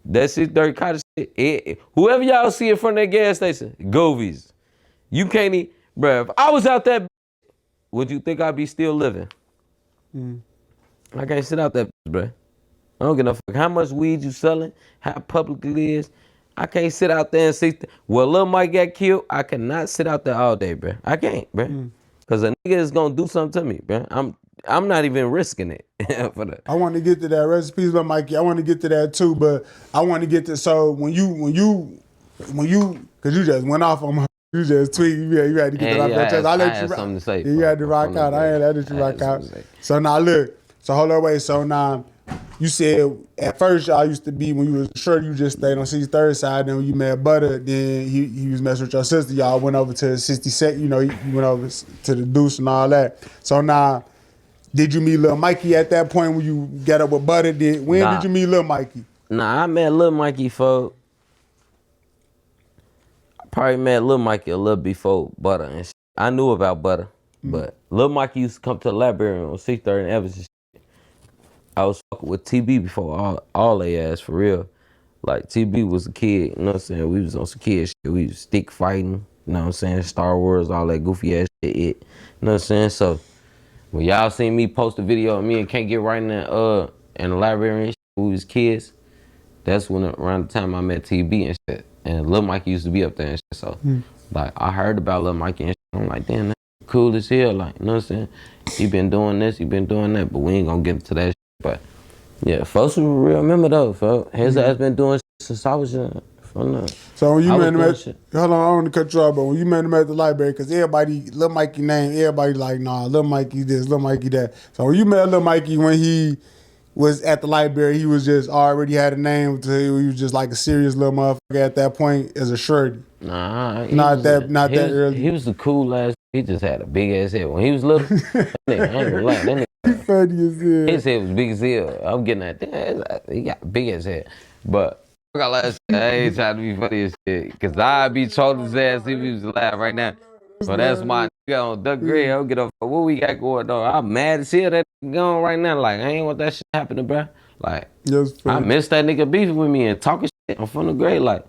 that shit dirty cottage shit. Whoever y'all see in front of that gas station, goofies. You can't eat, bruh, if I was out there, would you think I'd be still living? I can't sit out that bitch, bro. I don't give no fuck how much weed you selling, how public it is. I can't sit out there and see. Well, Lil Mike got killed. I cannot sit out there all day, bro. I can't, bro. Cause a nigga is gonna do something to me, bro. I'm not even risking it for that. I want to get to that recipes, but Mikey, I want to get to that too. But I want to get to, so when you, cause you just went off on my. You just tweet. You had to get that off your chest. I let you rock. Something to say. You had to rock out. I ain't let you rock out. So now look. So hold on, wait. So now you said at first y'all used to be when you was sure you just stayed on 63rd side. Then when you met Butta, then he was messing with your sister. Y'all went over to 62nd. You know, you went over to the Deuce and all that. So now, did you meet Lil Mikey at that point when you got up with Butta? When did you meet Lil Mikey? Nah, I met Lil Mikey for. I probably met Lil Mikey a little before Butta and shit. I knew about Butta, but Lil Mikey used to come to the library on 6th and Evans and shit. I was fucking with TB before all they ass for real. Like TB was a kid, you know what I'm saying? We was on some kid shit. We was stick fighting, you know what I'm saying? Star Wars, all that goofy ass shit. You know what I'm saying? So when y'all seen me post a video of me and Can't Get Right in the library and shit, when we was kids, that's when around the time I met TB and shit. And Lil Mikey used to be up there and shit. So like I heard about Lil Mikey and shit. I'm like, damn, that's cool as hell. Like, you know what I'm saying? He been doing this, he been doing that, but we ain't gonna get into that shit. But yeah, folks will remember though, folks. His ass been doing shit since I was young. So when you met him at, hold on, I don't want to cut you off, but when you met him at the library, because everybody, Lil Mikey name, everybody like, nah, Lil Mikey this, Lil Mikey that. So when you met Lil Mikey when he was at the library, he was just already had a name, he was just like a serious little motherfucker at that point as a shorty. Nah, not that early. He was the cool ass. He just had a big ass head. When he was little, that nigga, I ain't gonna lie, that nigga, funny as hell. His head was big as hell. I'm getting that. He got a big ass head. But I got last I ain't trying to be funny as shit. Cause I'd be trolling his ass if he was alive right now. But that's my nigga on Duck Gray. I don't get up for what we got going on. I'm mad as hell that going right now. Like, I ain't want that shit happening, bro. Like, I miss that nigga beefing with me and talking shit. I'm from the Gray. Like,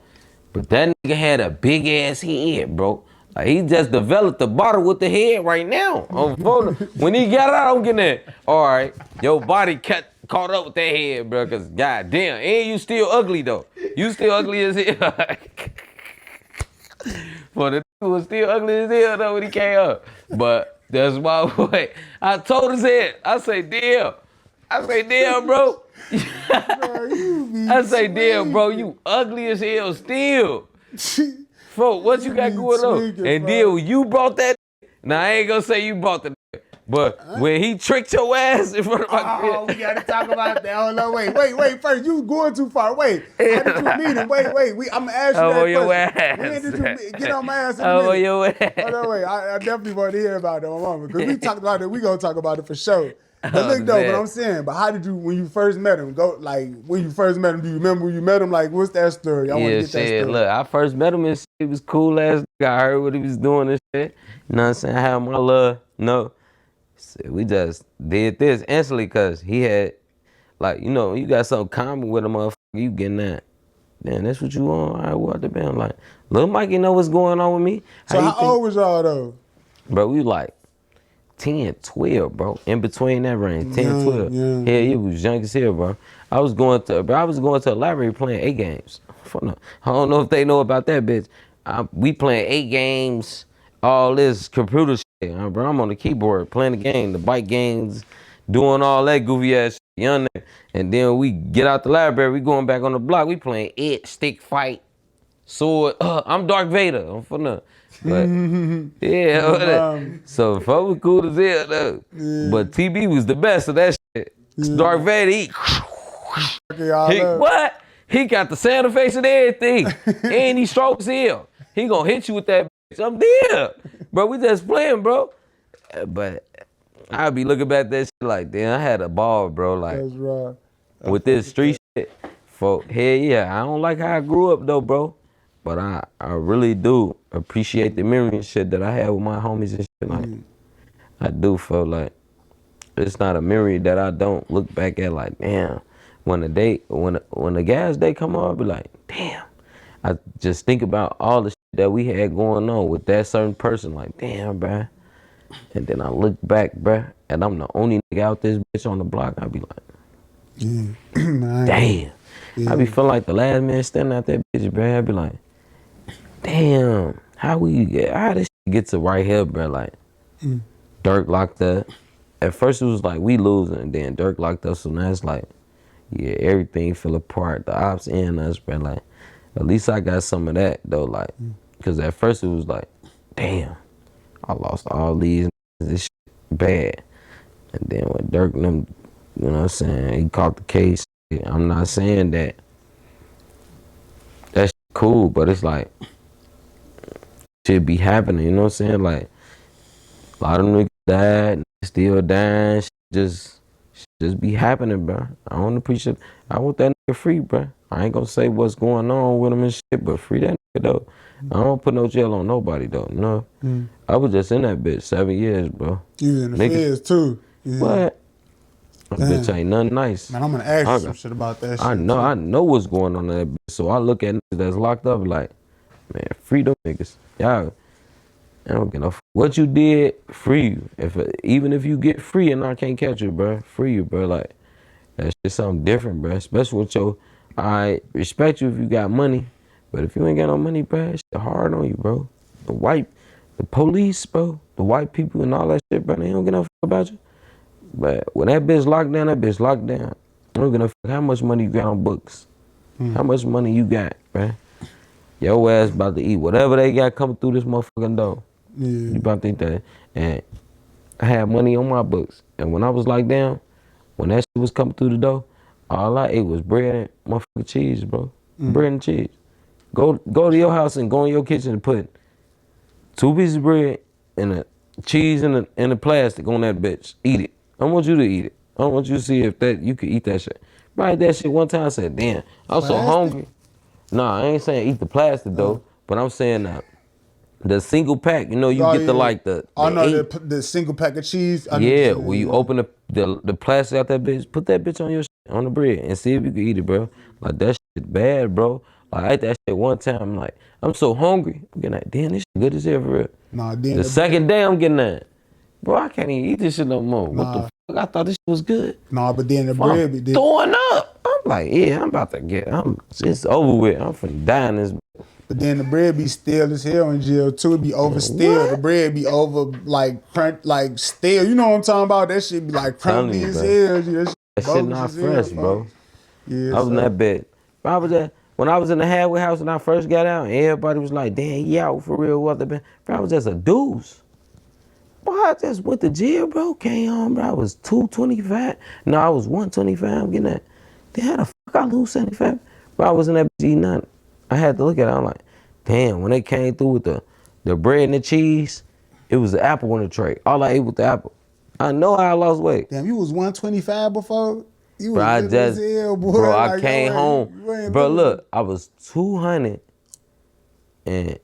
but that nigga had a big ass head, bro. Like, he just developed the bottle with the head right now. When he got out, I'm getting that. All right, your body caught up with that head, bro. Cause goddamn, and you still ugly though. You still ugly as hell. For the nigga was still ugly as hell though when he came up. But that's my boy. I told his head. I say, damn, bro. I say, damn, bro, you ugly as hell still. Folk, what you got going on? And then when you brought that, now I ain't gonna say you brought the, but when he tricked your ass in front of my kid. Oh, we gotta talk about that. Oh no, wait, first, you going too far. Wait, how did you meet him? Wait, I'm gonna ask you that your question. Ass. When did you get on my ass in a Oh, minute? your ass. Oh no, wait, I definitely want to hear about it on mama. Because we talked about it, we gonna talk about it for sure. But look though, what I'm saying, but how did you, when you first met him, do you remember when you met him? Like, what's that story? I want to get that story. Look, I first met him and shit, he was cool ass. I heard what he was doing and shit. You know what I'm saying? I had my love, we just did this instantly because he had, like, you got something common with a motherfucker, you getting that. Damn, that's what you want? All right, what the band? Like, Lil Mikey know what's going on with me. How old was y'all though? Bro, we like 10, 12, bro. In between that range, 10, 12. Yeah, you was young as hell, bro. I was going to a library playing 8 games. I don't know if they know about that, bitch. We playing 8 games, all this computer shit. Bro, I'm on the keyboard playing the game, the bike games, doing all that goofy ass shit, young nigga. And then we get out the library, we going back on the block, we playing stick fight, sword. I'm Darth Vader. I'm from the... But yeah, so folks was cool as hell though. But TB was the best of that shit. Darth Vader, what? He got the sound effects and everything, and he strokes hell. He gonna hit you with that bitch. I'm there, bro. We just playing, bro. But I be looking back at that shit like, damn, I had a ball, bro. Like, that's right. With this street shit, folk. Hell yeah, I don't like how I grew up though, bro. But I really do appreciate the memory and shit that I had with my homies and shit. Like, I do feel like it's not a memory that I don't look back at like, damn. When the gas day come on, I be like, damn. I just think about all the shit that we had going on with that certain person. Like, damn, bruh. And then I look back, bruh, and I'm the only nigga out this bitch on the block. I be like, damn. I be feeling like the last man standing out that bitch, bruh. I be like, damn, how this shit get to right here, bro? Like, Dirk locked up. At first it was like we losing, and then Dirk locked up, so now it's like, yeah, everything fell apart. The ops and us, bro. Like, at least I got some of that though, like, because at first it was like, damn, I lost all these, this shit bad. And then when Dirk and them You know what I'm saying? He caught the case. I'm not saying that that's cool, but it's like shit be happening. You know what I'm saying? Like a lot of niggas died, still dying. Just be happening, bro. I don't appreciate. I want that nigga free, bro. I ain't gonna say what's going on with him and shit, but free that nigga though. I don't put no jail on nobody though. No, I was just in that bitch 7 years, bro. You was in the feds too. Yeah. What? That bitch ain't nothing nice. Man, I'm gonna ask you some shit about that shit. I know what's going on in that bitch. So I look at niggas that's locked up like, man, free them niggas. Y'all, I don't get no what you did, free you. Even if you get free and I can't catch you, bro, free you, bro. Like that's just something different, bro. Especially with your, I respect you if you got money, but if you ain't got no money, bro, it's hard on you, bro. The police, bro, the white people and all that shit, bro, they don't get no fuck about you. But when that bitch locked down, that bitch locked down. I don't give no fuck how much money you got on books, how much money you got, bro. Your ass about to eat whatever they got coming through this motherfucking door. Yeah. You about to think that. And I had money on my books. And when I was locked down, when that shit was coming through the door, all I ate was bread and motherfucking cheese, bro. Bread and cheese. Go to your house and go in your kitchen and put 2 pieces of bread and a cheese in a plastic on that bitch. Eat it. I want you to eat it. I want you to see if that you could eat that shit. I ate that shit one time. I said, damn, I'm so hungry. Nah, I ain't saying eat the plastic though, but I'm saying the single pack. You know, you get the single pack of cheese. Yeah, when you open the plastic out that bitch, put that bitch on your shit, on the bread and see if you can eat it, bro. Like that shit bad, bro. Like I ate that shit one time. I'm like, I'm so hungry. I'm getting like, damn, this shit good as hell for real. Nah, the second day I'm getting that. Bro, I can't even eat this shit no more. What the fuck? I thought this shit was good. Nah, but then the bread be throwing up. I'm like, yeah, I'm about to it's over with. I'm finna die in this. But then the bread be stale as hell in jail too. It be over stale. The bread be over like stale. You know what I'm talking about? That shit be like crumbly as hell. That shit not fresh, bro. Yeah, I was in that bed. When I was in the halfway house when I first got out, and everybody was like, damn, he out for real. What the been? Bro, I was just a deuce. Boy, I just went to jail, bro. Came home, bro. I was 225. No, I was 125. I'm getting that. Then how the fuck I lose 75? Bro, I was in that FBG nothing. I had to look at it. I'm like, damn, when they came through with the bread and the cheese, it was the apple on the tray. All I ate was the apple. I know how I lost weight. Damn, you was 125 before? You bro, was as hell, boy. Bro, I came home. Bro, look, I was 200 and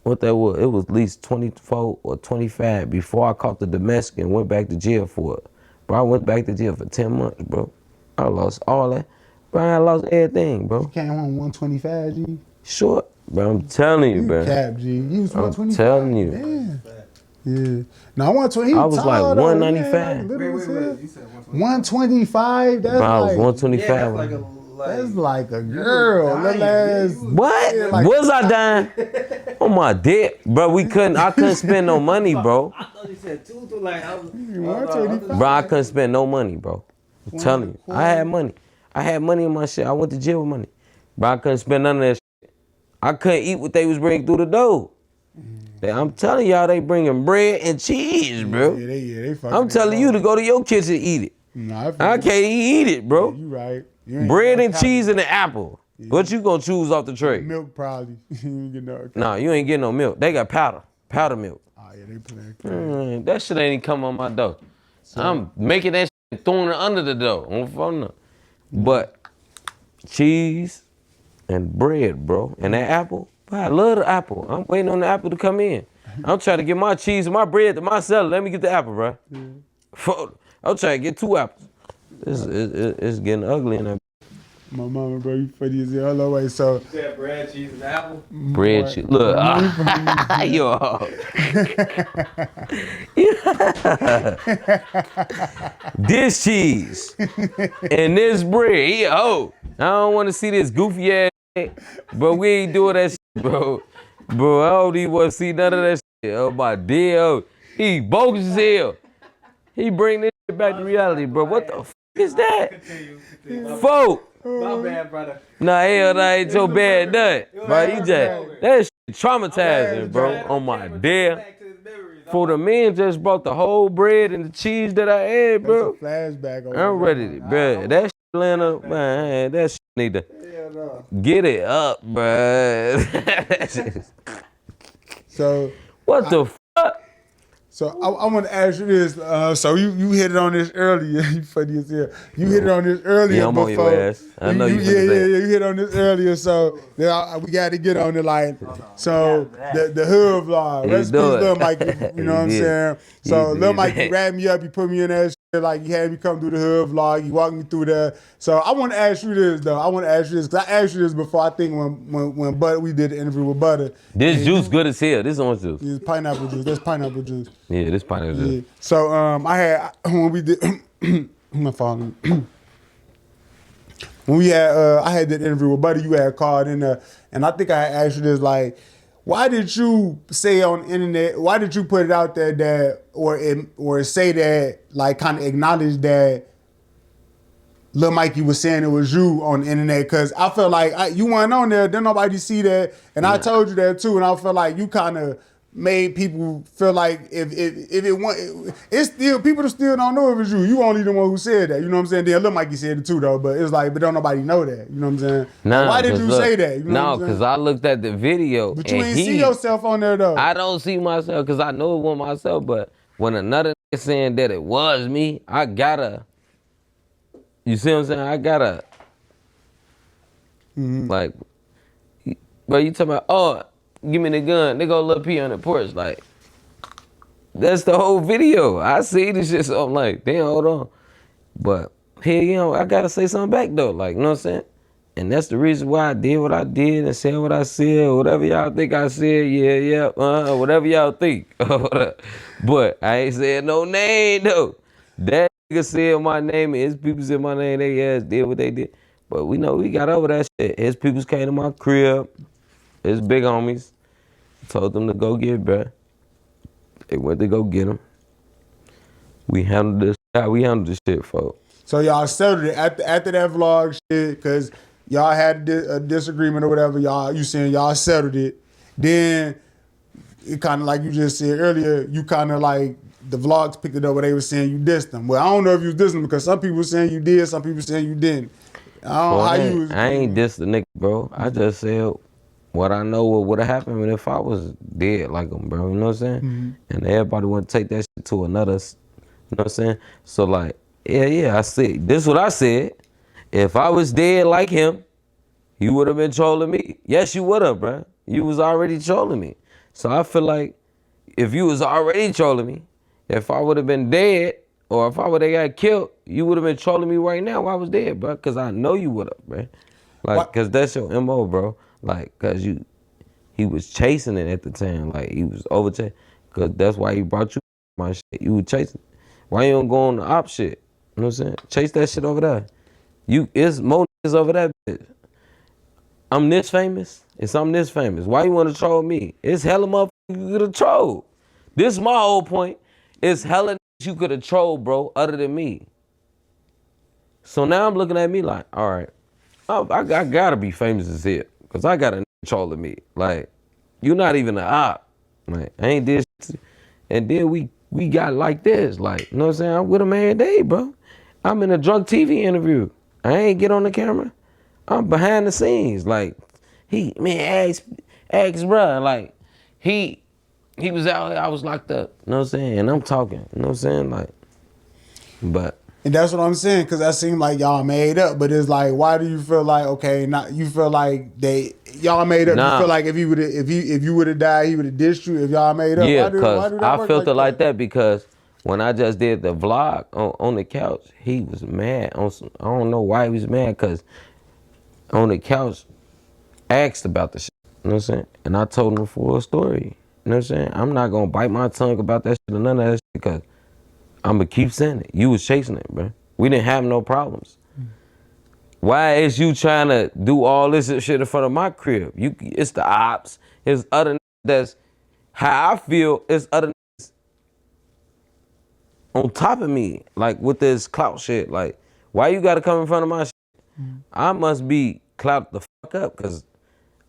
what that was, it was at least 24 or 25 before I caught the domestic and went back to jail for it. Bro, I went back to jail for 10 months, bro. I lost all that. Bro, I lost everything, bro. You came home 125, G? Short, bro, I'm telling you, bro. Cap, G. You was 125. I'm telling you. Damn. Yeah. No, 120. I was like 195. You said 125? That's bro, I was like 125. Yeah, that's like a girl. What? Yeah, like, was I dying? Oh my dick, bro. I couldn't spend no money, bro. I thought you said two, like I was. 125. Bro, I couldn't spend no money, bro. I'm telling you, I had money. I had money in my shit. I went to jail with money, bro. I couldn't spend none of that shit. I couldn't eat what they was bringing through the door. I'm telling y'all, they bringing bread and cheese, bro. They I'm telling you to go to your kitchen and eat it. Nah, I can't eat it, bro. Yeah, you right. Bread and cheese and an apple. Yeah. What you gonna choose off the tray? Milk probably. Nah, you ain't getting no milk. They got powder milk. Oh yeah, they playing. That shit ain't even come on my door. So, I'm making that shit and throwing it under the door on phone. But cheese and bread, bro, and that apple. Bro, I love the apple. I'm waiting on the apple to come in. I'm trying to get my cheese and my bread to myself. Let me get the apple, bro. Yeah. I'm trying to get 2 apples. It's getting ugly in there. My mama, bro, you funny as hell. Hold on, wait, so. You said bread, cheese, and apple? Bread, cheese. Look, yo. This cheese and this bread. Yo, I don't want to see this goofy ass shit, but we ain't doing that shit, bro. Bro, I don't even want to see none of that shit. Oh, my dear. He bogus as hell. He bring this shit back to reality, bro. What the f is that? Folk. My bad, brother. Nah, hell, that ain't your bad nut. Bro, you just, that shit traumatizing, bro. On my dear. For the men just brought the whole bread and the cheese that I had, bro. That's a flashback. I'm ready, bro. That shit, Atlanta, man, that shit need to get it up, bro. So What the fuck? So I want to ask you this. So you hit it on this earlier. You funny as hell. You hit it on this earlier. Yeah, I'm on before. your ass. I know you. Yeah. You hit on this earlier. So we got to get on the line. So the hood vlog. Rest in peace, Lil Mikey. You know what I'm saying? So Lil Mikey wrapped me up. He put me in that shit. Like he had me come through the hood vlog. He walked me through there. So I want to ask you this though. I want to ask you this because I asked you this before. I think when Butter we did the interview with Butta. This juice good as hell. This orange juice. It's pineapple juice. That's pineapple juice. Yeah, this pineapple juice. Yeah. So I had when we did my phone. When we had I had that interview with Butta, you had called in there, and I think I asked you this like, why did you say on the internet? Why did you put it out there that or say that like kind of acknowledge that Lil Mikey was saying it was you on the internet? Because I felt like you weren't on there, didn't nobody see that, and I told you that too, and I felt like you kind of made people feel like if it wasn't, it's still people still don't know if it's you. You only the one who said that. You know what I'm saying? Then Lil Mikey said it too though, but it's like, but don't nobody know that. You know what I'm saying? Nah, why did you say that? You know no, because I looked at the video. But you ain't see yourself on there though. I don't see myself because I know it wasn't myself. But when another nigga saying that it was me, I gotta. You see what I'm saying? I gotta. Like, bro, you talking about? Oh, give me the gun. They go Lil P on the porch. Like, that's the whole video. I see this shit, so I'm like, damn, hold on. But here, you know, I gotta say something back though. Like, you know what I'm saying? And that's the reason why I did what I did and said what I said. Whatever y'all think I said, yeah, whatever y'all think. But I ain't saying no name though. That nigga said my name and his people said my name. They ass did what they did. But we know we got over that shit. His people came to my crib. His big homies. Told them to go get bruh. They went to go get him. We handled this. How we handled this shit, folks. So y'all settled it after that vlog shit, because y'all had a disagreement or whatever. You saying y'all settled it. Then it kind of like you just said earlier, you kind of like the vlogs picked it up where they were saying you dissed them. Well, I don't know if you dissed them because some people saying you did, some people saying you didn't. I don't know how you was. I ain't dissed the nigga, bro. I just said what I know what would have happened if I was dead like him, bro. You know what I'm saying? And everybody want to take that shit to another, you know what I'm saying? So like, yeah, I said, this is what I said. If I was dead like him, you would have been trolling me. Yes, you would have, bro. You was already trolling me. So I feel like if you was already trolling me, if I would have been dead or if I would have got killed, you would have been trolling me right now while I was dead, bro. Because I know you would have, bro. Like, because that's your MO, bro. Like, because he was chasing it at the time. Like, he was overchasing. Because that's why he brought you my shit. You were chasing. Why you don't go on the op shit? You know what I'm saying? Chase that shit over there. It's more niggas over that bitch. I'm this famous. I'm this famous. Why you want to troll me? It's hella motherfuckers you could have trolled. This is my whole point. It's hella niggas you could have trolled, bro, other than me. So now I'm looking at me like, all right, I gotta be famous as hell. Because I got a nigga trolling me. Like, you not even an op. Like, I ain't this. And then we got like this. Like, you know what I'm saying? I'm with him every day, bro. I'm in a drunk TV interview. I ain't get on the camera. I'm behind the scenes. Like, ask bro. Like, he was out here, I was locked up. You know what I'm saying? And I'm talking. You know what I'm saying? Like, but. And that's what I'm saying, because that seemed like y'all made up. But it's like, why do you feel like, okay, not you feel like y'all made up? Nah. You feel like if you would have died, he would have dissed you if y'all made up? Yeah, because I felt it like that because when I just did the vlog on the couch, he was mad. I don't know why he was mad, because on the couch, asked about the shit. You know what I'm saying? And I told him the full story. You know what I'm saying? I'm not going to bite my tongue about that shit or none of that shit, because I'm going to keep saying it. You was chasing it, bro. We didn't have no problems. Why is you trying to do all this shit in front of my crib? It's the ops. It's other that's how I feel. It's other on top of me, like with this clout shit. Like, why you got to come in front of my shit? I must be clout the fuck up, because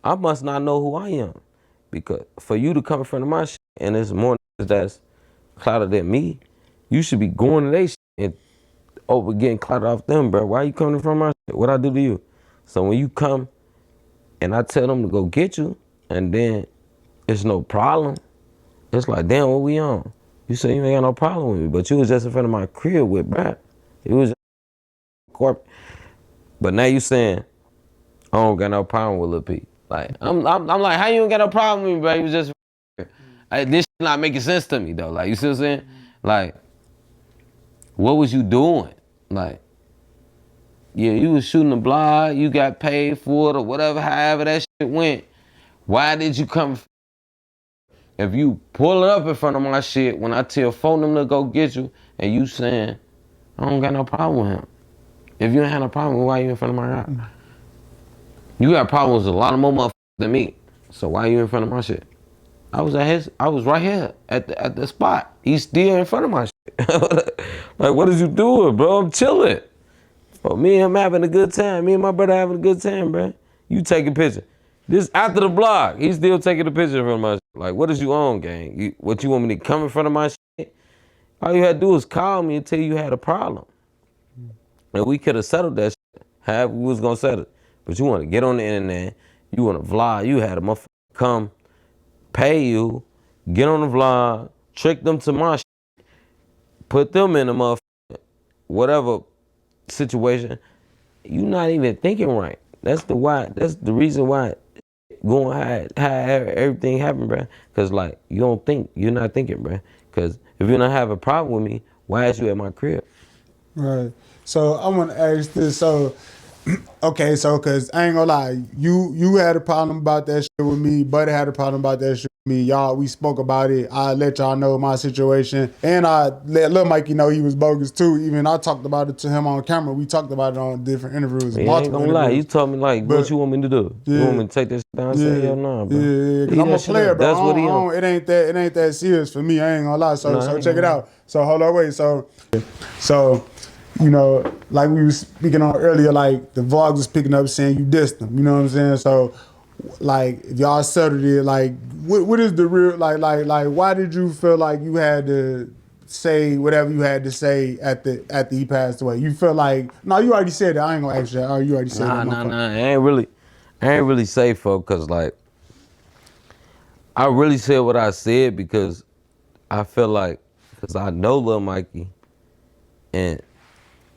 I must not know who I am. Because for you to come in front of my shit, and there's more that's clouded at me, you should be going to they shit and over getting clouded off them, bro. Why you coming from my shit? What I do to you? So when you come and I tell them to go get you, and then it's no problem, it's like, damn, what we on? You say you ain't got no problem with me, but you was just in front of my crib with bro. It was corporate. But now you saying, I don't got no problem with Lil P. Like, I'm like, how you don't got no problem with me, bro? You was just, this shit not making sense to me, though. Like, you see what I'm saying? Like, what was you doing? Like, yeah, you was shooting a blog, you got paid for it or whatever, however that shit went. Why did you come? If you pull up in front of my shit when I tell phone them to go get you and you saying, I don't got no problem with him. If you ain't had no problem, why you in front of my guy? You got problems with a lot of more motherfuckers than me. So why you in front of my shit? I was right here at the spot. He's still in front of my shit. Like, what is you doing, bro? I'm chilling. Oh, me and him having a good time. Me and my brother having a good time, bro. You take a picture. This after the vlog, he's still taking a picture in front of my shit. Like, what is you on, gang? What you want me to come in front of my shit? All you had to do was call me and tell you had a problem. And we could have settled that shit. However we was gonna settle it. But you want to get on the internet, you want to vlog, you had a motherfucker come, pay you, get on the vlog, trick them to my shit, put them in a motherfucker, whatever situation. You not even thinking right. That's the reason why going how everything happened, bro. Cause like you're not thinking, bro. Cause if you don't have a problem with me, why is you at my crib? Right. So I want to ask this. So, okay, so because I ain't gonna lie, you had a problem about that shit with me. Butta had a problem about that shit with me. Y'all, we spoke about it. I let y'all know my situation, and I let Lil Mikey know he was bogus too. Even I talked about it to him on camera. We talked about it on different interviews. I ain't gonna lie. You told me like, what you want me to do? Yeah, you want me to take this shit down? I said, hell no, bro. Yeah, because I'm a player, bro. That's what he on. It ain't that serious for me. I ain't gonna lie. So check it out. So hold on, wait. So. You know, like we was speaking on earlier, like the vlog was picking up saying you dissed them. You know what I'm saying? So, like, if y'all settled it, like, what is the real, like, why did you feel like you had to say whatever you had to say after he passed away? You feel like, no, you already said that. I ain't gonna ask you that. Oh, you already said that. Nah. I ain't really say, folks, cause like, I really said what I said because I feel like, cause I know Lil Mikey and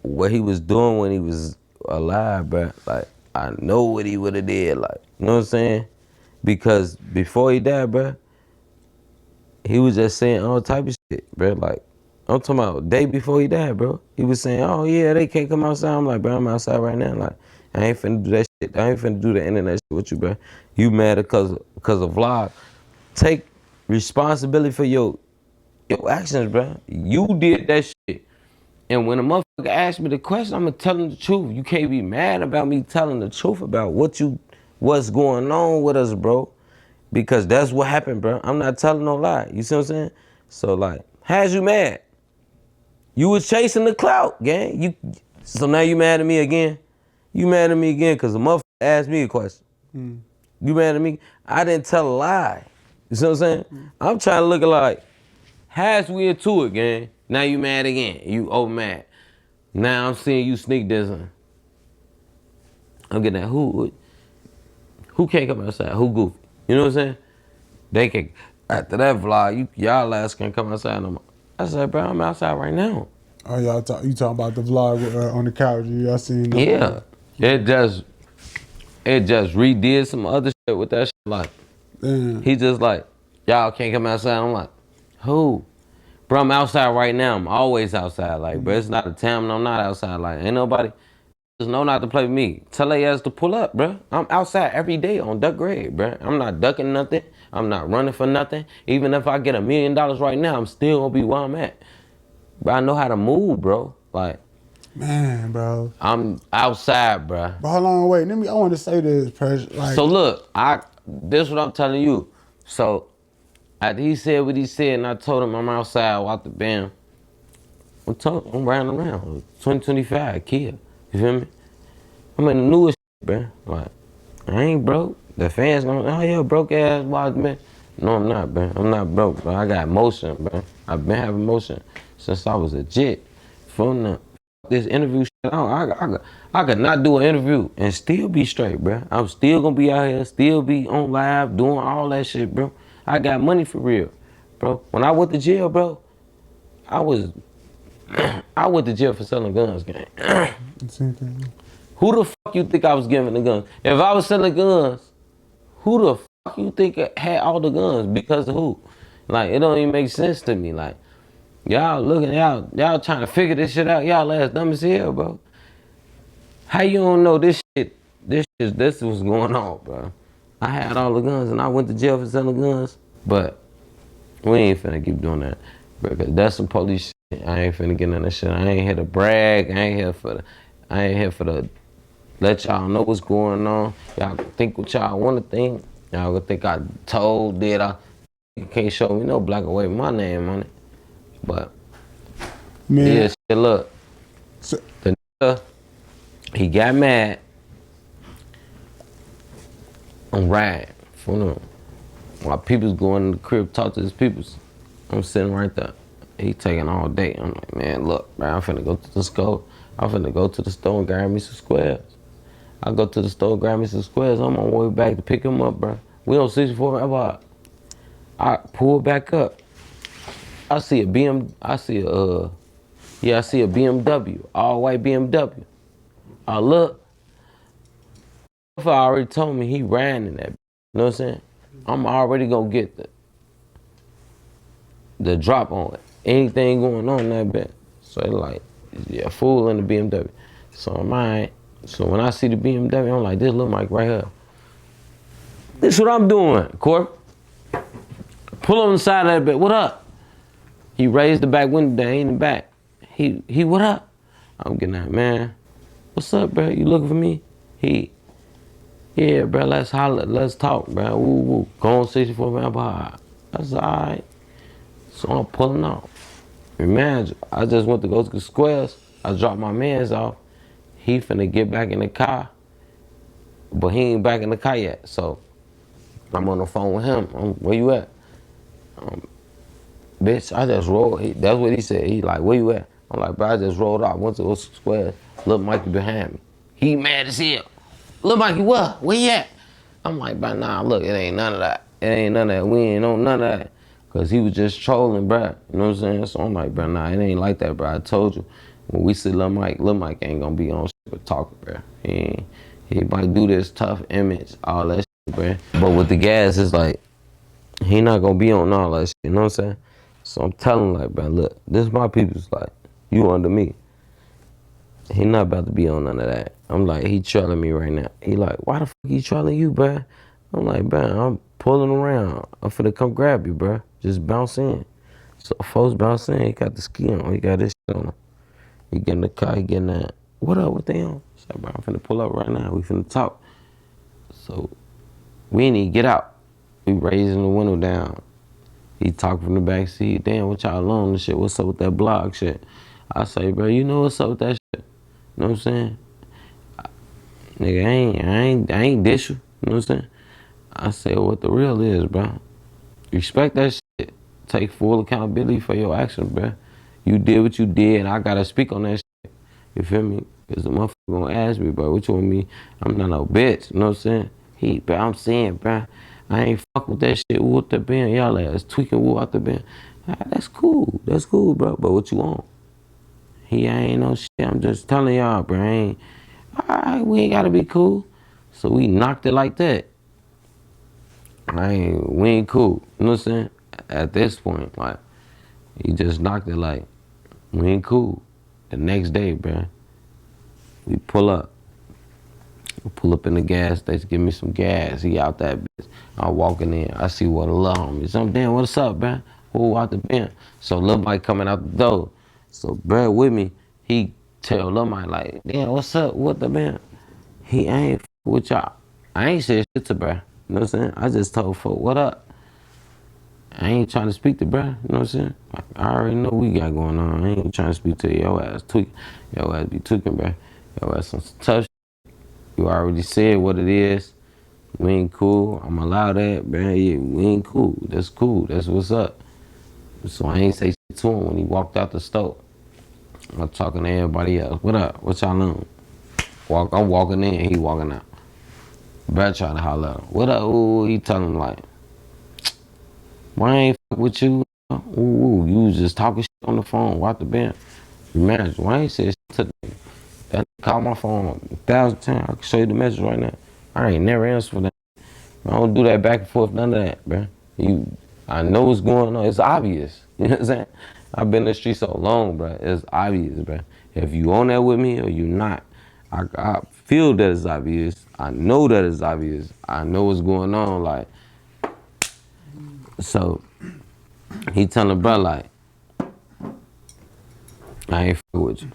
what he was doing when he was alive, bro. Like, I know what he would have did, like, you know what I'm saying? Because before he died, bro, he was just saying all type of shit, bro. Like, I'm talking about day before he died, bro. He was saying, oh yeah, they can't come outside. I'm like, bro, I'm outside right now. Like, I ain't finna do that shit. I ain't finna do the internet shit with you, bro. You mad because of vlog. Take responsibility for your actions, bro. You did that shit. And when a motherfucker asks me the question, I'm gonna tell him the truth. You can't be mad about me telling the truth about what's going on with us, bro. Because that's what happened, bro. I'm not telling no lie. You see what I'm saying? So like, how's you mad? You was chasing the clout, gang. So now you mad at me again? You mad at me again because the motherfucker asked me a question. You mad at me? I didn't tell a lie. You see what I'm saying? I'm trying to look like, how's we into it, gang? Now you mad again. You over mad. Now I'm seeing you sneak dissing. I'm getting that who can't come outside? Who goofy? You know what I'm saying? They can, after that vlog, y'all ass can't come outside no more. I said, bro, I'm outside right now. Oh, you talking about the vlog on the couch? Y'all seen that? Yeah. It just redid some other shit with that shit. Like, he just like, y'all can't come outside. I'm like, who? Bro, I'm outside right now. I'm always outside. Like, bro, it's not a time when I'm not outside. Like, ain't nobody just know not to play with me. Tell they ass to pull up, bro. I'm outside every day on duck grade, bro. I'm not ducking nothing. I'm not running for nothing. Even if I get $1 million right now, I'm still gonna be where I'm at. Bro, I know how to move, bro. Like, man, bro. I'm outside, bro. But hold on, wait. I want to say this, Pressure. Like, so look, this what I'm telling you. So after he said what he said, and I told him I'm outside, walk the band. I'm riding around. 2025, kid. You feel me? I'm in the newest shit, bro. Like, I ain't broke. The fans gonna, oh yeah, broke ass watch, man. No, I'm not, bro. I'm not broke, bro. I got motion, bro. I've been having motion since I was a jit. From this interview shit, I could not do an interview and still be straight, bro. I'm still gonna be out here, still be on live, doing all that shit, bro. I got money for real, bro. When I went to jail, bro, I went to jail for selling guns, gang. Who the fuck you think I was giving the guns? If I was selling guns, who the fuck you think had all the guns? Because of who? Like, it don't even make sense to me. Like, y'all trying to figure this shit out. Y'all ass dumb as hell, bro. How you don't know this was going on, bro? I had all the guns and I went to jail for selling guns. But we ain't finna keep doing that, bro, cause that's some police shit. I ain't finna get in that shit. I ain't here to brag. I ain't here for the let y'all know what's going on. Y'all can think what y'all want to think. Y'all can think I did I? You can't show me no black and white with my name on it. But Man. yeah, shit, look. So, The nigga, he got mad. I'm riding for them. While people's going in the crib, talk to his peoples. I'm sitting right there. He taking all day. I'm like, man, look, bro, I'm finna go to the store. I'm finna go to the store and grab me some squares. I go to the store, grab me some squares. I'm on my way back to pick him up, bro. We on 64 Avenue. I pull back up. I see a BMW, all white BMW. I look. If I already told me he ran in that, you know what I'm saying? I'm already gonna get the drop on it. Anything going on in that bit. So it's like, yeah, fool in the BMW. So I'm alright. So when I see the BMW, I'm like, this Lil Mike right here. This what I'm doing, Corp. Pull on the side of that bit. What up? He raised the back window down in the back. He what up? I'm getting that, man. What's up, bro? You looking for me? Yeah, bro, let's holler, let's talk, bro. Woo, woo. Go on 64 Vampire. I said, all right. So I'm pulling off. Imagine, I just went to go to the squares. I dropped my mans off. He finna get back in the car, but he ain't back in the car yet. So I'm on the phone with him. Where you at? Bitch, I just rolled. That's what he said. He like, where you at? I'm like, bro, I just rolled out. Went to those squares. Lil Mikey behind me. He mad as hell. Lil Mikey, what? Where you at? I'm like, bro, nah, look, it ain't none of that. It ain't none of that. We ain't on none of that. Cause he was just trolling, bro. You know what I'm saying? So I'm like, bro, nah, it ain't like that, bro. I told you. When we see Lil Mike ain't gonna be on shit with talking, bro. He might do this tough image, all that shit, bro. But with the gas, it's like, he not gonna be on all that shit, you know what I'm saying? So I'm telling him, like, bro, look, this is my people's, like, you under me. He not about to be on none of that. I'm like, he trolling me right now. He like, why the fuck he trolling you, bro? I'm like, bro, I'm pulling around. I'm finna come grab you, bro. Just bounce in. So folks bounce in, he got the ski on, he got this shit on him. He get in the car, he getting that, what up, what they on? He's like, bro, I'm finna pull up right now, we finna talk. So we ain't even get out. We raising the window down. He talk from the back seat, damn, what y'all on and shit, what's up with that blog shit? I say, bro, you know what's up with that shit? You know what I'm saying? Nigga, I ain't dish you, you know what I'm saying? I say what the real is, bro. Respect that shit. Take full accountability for your actions, bro. You did what you did, and I gotta speak on that shit. You feel me? Cause the motherfucker gonna ask me, bro, what you want me? I'm not no bitch, you know what I'm saying? Bro, I'm saying, bro, I ain't fuck with that shit. Woo out the band, y'all ass tweaking woo out the band. That's cool, bro. But what you want? I ain't no shit. I'm just telling y'all, bro. Alright, we ain't gotta be cool. So we knocked it like that. We ain't cool. You know what I'm saying? At this point, like, he just knocked it like, we ain't cool. The next day, bro, we pull up. We pull up in the gas station, give me some gas. He out that bitch. I'm walking in. I see what a little homie. I'm damn, what's up, bro? Who out the bin? So Lil Mike coming out the door. So bro with me, he tell Lil Mike like, damn, what's up? What the man? He ain't with y'all. I ain't said shit to bro. You know what I'm saying? I just told folk, what up? I ain't trying to speak to bro. You know what I'm saying? Like, I already know what we got going on. I ain't trying to speak to your ass tweaking. Your ass be tweaking, bro. Your ass some tough shit. You already said what it is. We ain't cool. I'm allowed that, man. Yeah, we ain't cool. That's cool. That's what's up. So I ain't say shit to him when he walked out the store. I'm talking to everybody else. What up? What y'all on? I'm walking in, he walking out. Brad try to holler at him. What up? Ooh, he tell him like, why I ain't fuck with you? Ooh, you was just talking shit on the phone. Watch the band. Imagine, why I ain't said shit to the nigga? That nigga called my phone 1,000 times. I can show you the message right now. I ain't never answered for that. I don't do that back and forth, none of that, bro. I know what's going on. It's obvious. You know what I'm saying? I've been in the street so long, bro. It's obvious, bro. If you on that with me or you not, I feel that it's obvious. I know that it's obvious. I know what's going on. Like, so he telling bro like, I ain't fuck with you.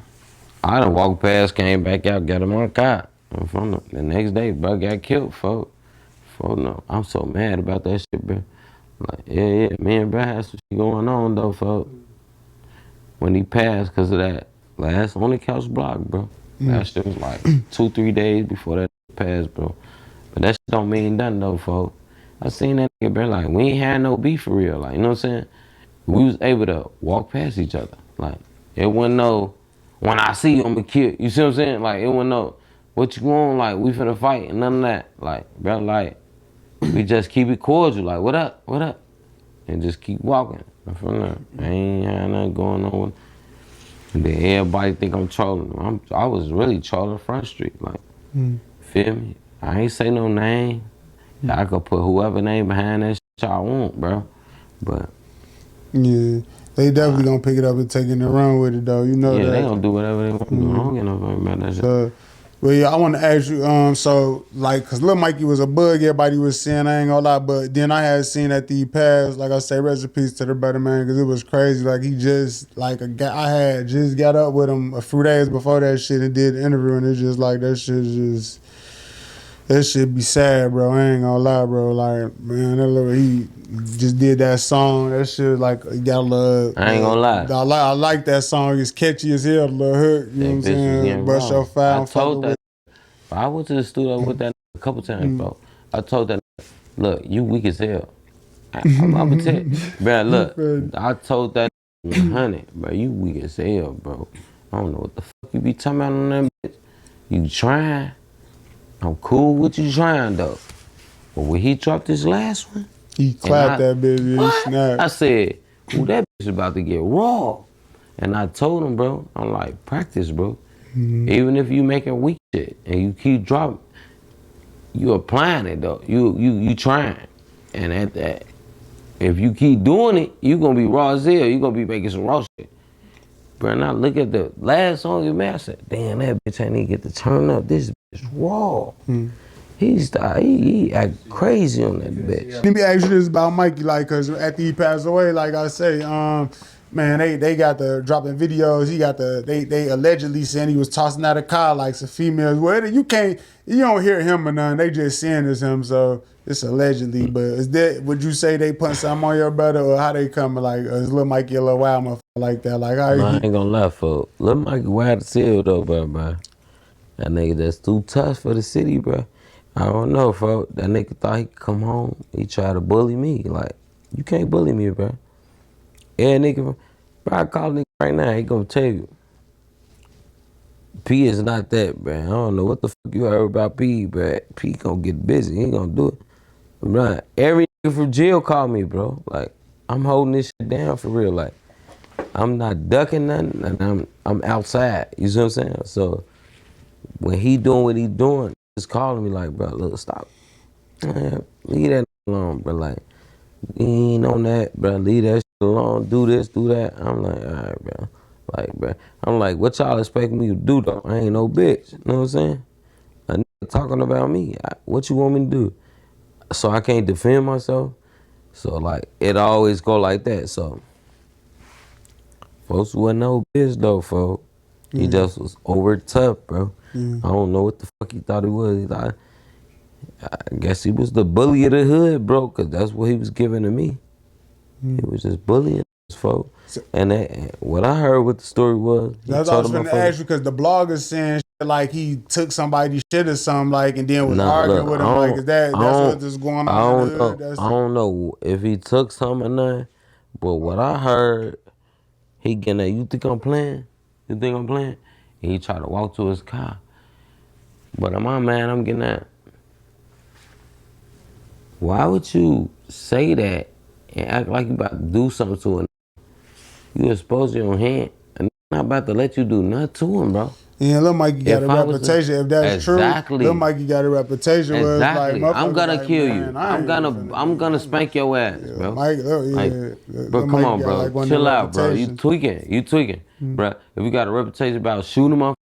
I done walked past, came back out, got him on a car. The next day, bro got killed, folks. No, I'm so mad about that shit, bro. Like, yeah, me and bro had some shit going on though, folks. When he passed, cause of that last on the couch block, bro. That shit was like 2-3 days before that passed, bro. But that shit don't mean nothing though, folks. I seen that nigga, bro. Like, we ain't had no beef for real. Like, you know what I'm saying? We was able to walk past each other. Like, it wasn't no, when I see you, I'm gonna kill you. You see what I'm saying? Like, it wasn't no, what you want? Like, we finna fight and none of that. Like, bro, like, we just keep it cordial. Like, what up? What up? And just keep walking. From there, I ain't had nothing going on. And then everybody think I'm trolling. I was really trolling Front Street. Like, feel me? I ain't say no name. I could put whoever name behind that shit I want, bro. But yeah, they definitely gonna pick it up and take it and run with it though. You know that. Yeah, they gonna do whatever they want to do. I don't get no fuck about that shit. Well, yeah, I want to ask you, so, like, because Lil Mikey was a bug, everybody was saying, I ain't gonna lie, but then I had seen at the past, like I say, rest in peace to the brother, man, because it was crazy. Like, he just, like, I had just got up with him a few days before that shit and did the interview, and it's just like, that shit be sad, bro. I ain't gonna lie, bro. Like, man, he just did that song. That shit, like, got a little. I ain't gonna lie. I like that song. It's catchy as hell, the little hook. You know what I'm saying? Brush your fire. I told that. I went to the studio with that a couple times, bro. I told that, look, you weak as hell. I'm gonna tell you, bro. Look, I told that 100, bro. You weak as hell, bro. I don't know what the fuck you be talking about on that bitch. You trying? I'm cool with you trying though. But when he dropped this last one, he clapped that bitch. He snapped. I said, ooh, that bitch about to get raw. And I told him, bro, I'm like, practice, bro. Even if you making weak shit and you keep dropping, you applying it though. You trying. And at that, if you keep doing it, you gonna be raw as hell. You gonna be making some raw shit. Bro, and I look at the last song you made, I said, damn, that bitch ain't even get to turn up. This bitch raw. He act crazy on that bitch. Let me ask you this about Mikey, like, cause after he passed away, like I say, man, they got the dropping videos. He got they allegedly saying he was tossing out a car like some females. Well, you don't hear him or nothing. They just saying it's him, so it's allegedly. But would you say they put something on your brother, or how they coming? Like, is Lil Mikey a little wild motherfucker like that? Like, how I ain't gonna lie, folks. Lil Mikey wild as hell though, bro. That nigga that's too tough for the city, bro. I don't know, folks. That nigga thought he could come home. He tried to bully me. Like, you can't bully me, bro. Yeah, nigga, bro, I call nigga right now, he gonna tell you. P is not that, bro. I don't know what the fuck you heard about P, bro. P gonna get busy, he ain't gonna do it. Bro, every nigga from jail call me, bro. Like, I'm holding this shit down for real. Like, I'm not ducking nothing, and I'm outside. You see what I'm saying? So, when he doing what he doing, he's calling me like, bro, look, stop. Man, leave that alone, bro. Like, he ain't on that, bro. Leave that shit alone. Do this, do that. I'm like, all right, bro. Like, bro. I'm like, what y'all expect me to do, though? I ain't no bitch. You know what I'm saying? A nigga talking about me. What you want me to do? So I can't defend myself. So, like, it always go like that. So, folks wasn't no bitch, though, folks. He just was over tough, bro. I don't know what the fuck he thought he was. He thought, I guess he was the bully of the hood, bro, because that's what he was giving to me. He was just bullying his folks. And what I heard what the story was, that's what I was going to ask you, because the blog is saying like he took somebody's shit or something, like, and then was Nah, arguing look, with him? Like, is that's what's just going on? I don't in the know. hood? That's I don't know if he took some or nothing, but what I heard, he getting that. You think I'm playing? You think I'm playing? And he tried to walk to his car. But am I mad? I'm getting that. Why would you say that and act like you about to do something to him? You exposed your hand, and I'm not about to let you do nothing to him, bro. Yeah, Lil Mikey got a reputation. If that's exactly. true, Lil Mikey got a reputation. Exactly. Where it's like, I'm gonna like, kill man, you. I'm gonna spank your ass, bro. Mike, Bro, come on, bro. like Chill out, bro. You tweaking, bro. If you got a reputation about shooting them,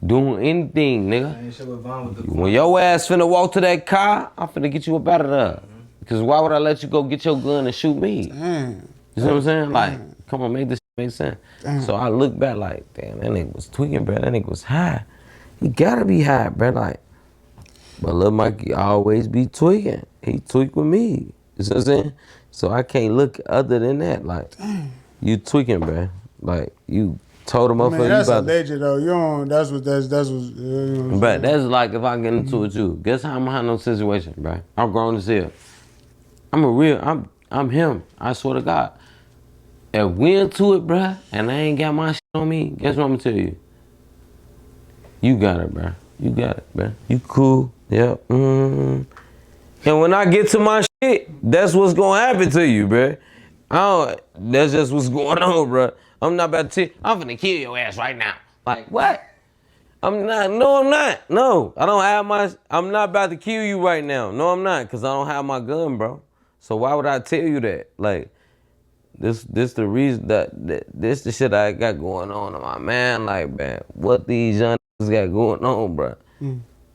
doing anything, nigga. When your ass finna walk to that car, I'm finna get you up out of there. Because why would I let you go get your gun and shoot me? Damn. You see what I'm saying? Like, come on, make this make sense. Damn. So I look back like, damn, that nigga was tweaking, bro. That nigga was high. He gotta be high, bro. Like, but Lil Mikey always be tweaking. He tweak with me. You see what I'm saying? So I can't look other than that. Like, you tweaking, bro. Like, you told him up for you. That's a legend, though. You don't, that's what. But that's like if I get into it with you. Guess how I'm gonna handle the situation, bro? I'm grown as hell. I'm him. I swear to God. If we into it, bruh, and I ain't got my shit on me, guess what I'm gonna tell you? You got it, bruh. You got it, bruh. You cool. Yep. And when I get to my shit, that's what's gonna happen to you, bruh. That's just what's going on, bruh. I'm not about to tell you, I'm finna kill your ass right now. Like, what? I'm not. No, I'm not. No, I don't have I'm not about to kill you right now. No, I'm not, because I don't have my gun, bro. So why would I tell you that? Like, this the reason this the shit I got going on in my man. Like, man, what these young niggas got going on, bro.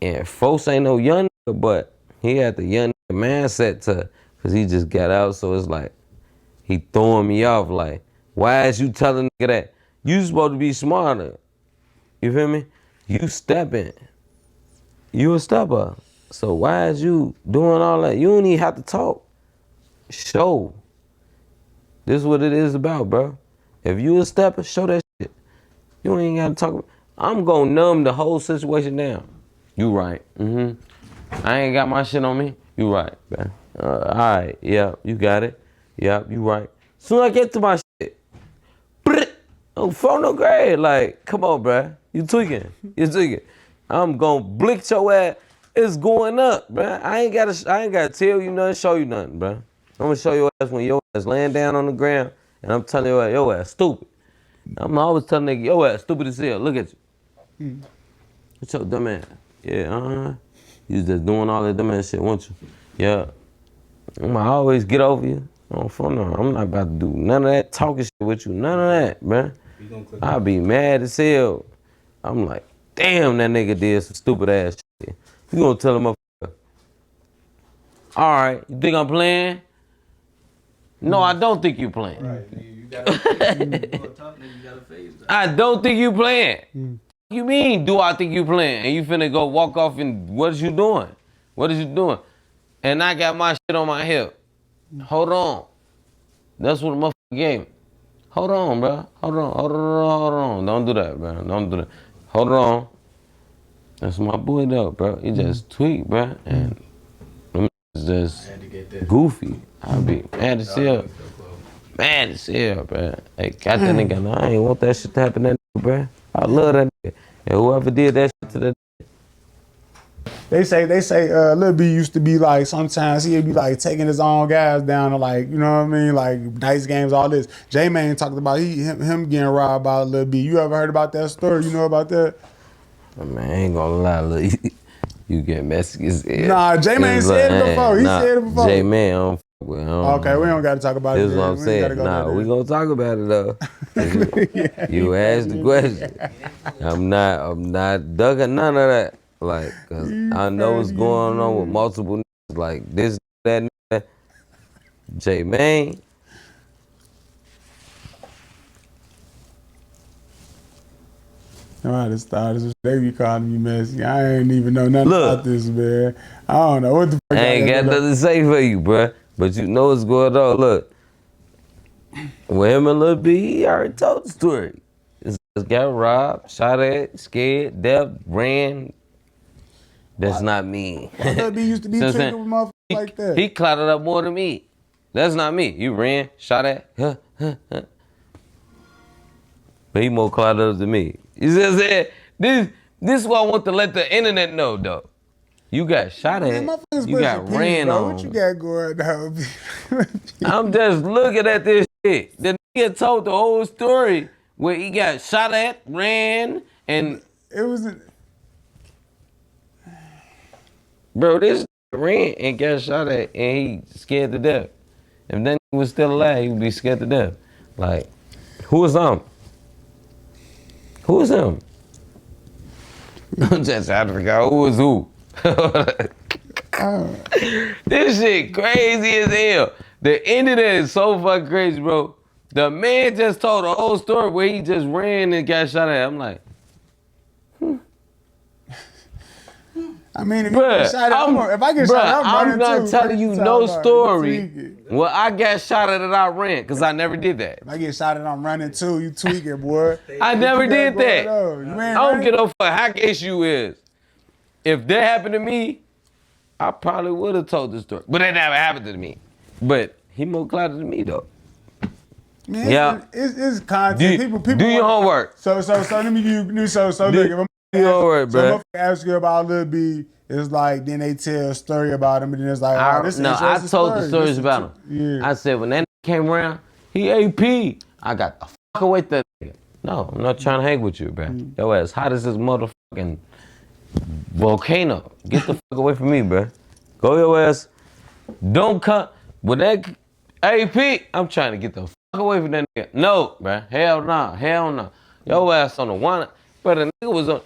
And folks ain't no young nigga, but he had the young nigga mindset cause he just got out. So it's like, he throwing me off. Like, why is you telling nigga that? You supposed to be smarter. You feel me? You stepping. You a stepper. So why is you doing all that? You don't even have to talk. Show. This is what it is about, bro. If you a stepper, show that shit. You ain't gotta talk. I'm gonna numb the whole situation down. You right. I ain't got my shit on me. You right, man. All right. Yeah, you got it. Yeah, you right. Soon as I get to my shit, I'm phone no grade. Like, come on, bro. You tweaking. You tweaking. I'm gonna blick your ass. It's going up, bro. I ain't gotta tell you nothing, show you nothing, bro. I'm gonna show your ass when your ass laying down on the ground, and I'm telling your ass stupid. I'm always telling nigga, your ass stupid as hell. Look at you. What's your dumb ass? Yeah, You just doing all that dumb ass shit, won't you? Yeah. I'm gonna always get over you. On phone no. I'm not about to do none of that talking shit with you. None of that, man. I'll be mad as hell. I'm like, damn, that nigga did some stupid ass shit. You gonna tell him, motherfucker, all right, you think I'm playing? No, I don't think you playing. Right. You gotta phase that. I don't think you playing. You mean, do I think you playing? And you finna go walk off and what is you doing? What is you doing? And I got my shit on my hip. Hold on. That's what the motherfucker gave me. Hold on, bro. Hold on. Don't do that, bro. Don't do that. Hold on. That's my boy though, bro. He just tweaked, bro. And it's just goofy. I'll be mad as hell. Mad as hell, bro. Hey, got that nigga. No, I ain't want that shit to happen to that nigga, bro. I love that nigga. And whoever did that shit to that They say Lil B used to be like, sometimes he'd be like taking his own guys down to, like, you know what I mean, like dice games, all this. J-Man talked about him getting robbed by Lil B. You ever heard about that story? You know about that? Man, I ain't gonna lie, look, you get messy as hell. Nah, J-Man said it before. He said it before. J-Man, I don't fuck with him. Okay, we don't gotta talk about it. That's what I'm saying. Nah, we gonna talk about it though. You asked the question. I'm not ducking none of that. Like, cause I know what's going on with multiple niggas. Like this, that, J-Man. All right, they be calling me messy. I ain't even know nothing about this, man. I don't know what the fuck. I ain't got nothing to say for you, bruh. But you know what's going on. Look, with him and Lil B, he already told the story. It's got robbed, shot at, scared, deaf, ran. That's not me. Lil B used to be tricking with motherfuckers like that. He clotted up more than me. That's not me. You ran, shot at, But he more clotted up than me. You see what I'm saying? This is what I want to let the internet know, though. You got shot at. You got ran on. What you got going on? I'm just looking at this shit. The nigga told the whole story where he got shot at, ran, and it was. Bro, this ran and got shot at, and he scared to death. If that nigga was still alive, he would be scared to death. Like, who is him? Who is him? I'm just trying to figure out who is who. This shit crazy as hell. The internet is so fucking crazy, bro. The man just told the whole story where he just ran and got shot at. I'm like, I mean, if, bruh, if I get shot at, I'm not telling you no story. Well, I got shot at and I ran, because I never did that. If I get shot at, I'm running too. You tweaking, boy. I never did that. I don't give a fuck how case you is. If that happened to me, I probably would have told the story. But that never happened to me. But he more clouded than me, though. Man, yeah. It's content. People do your homework. So let me give you, so look, if I'm bro. ask you about Lil B, it's like, then they tell a story about him, and then it's like, I told the stories about him. Yeah. I said, when that came around, he AP. I got the fuck away with that nigga. No, I'm not trying to hang with you, bro. Your ass hot as this motherfucking volcano. Get the fuck away from me, bro. Go your ass. Don't come. With that AP, I'm trying to get the fuck away from that nigga. No, bro. Hell no. Hell no. Your ass on the one. But the nigga was on.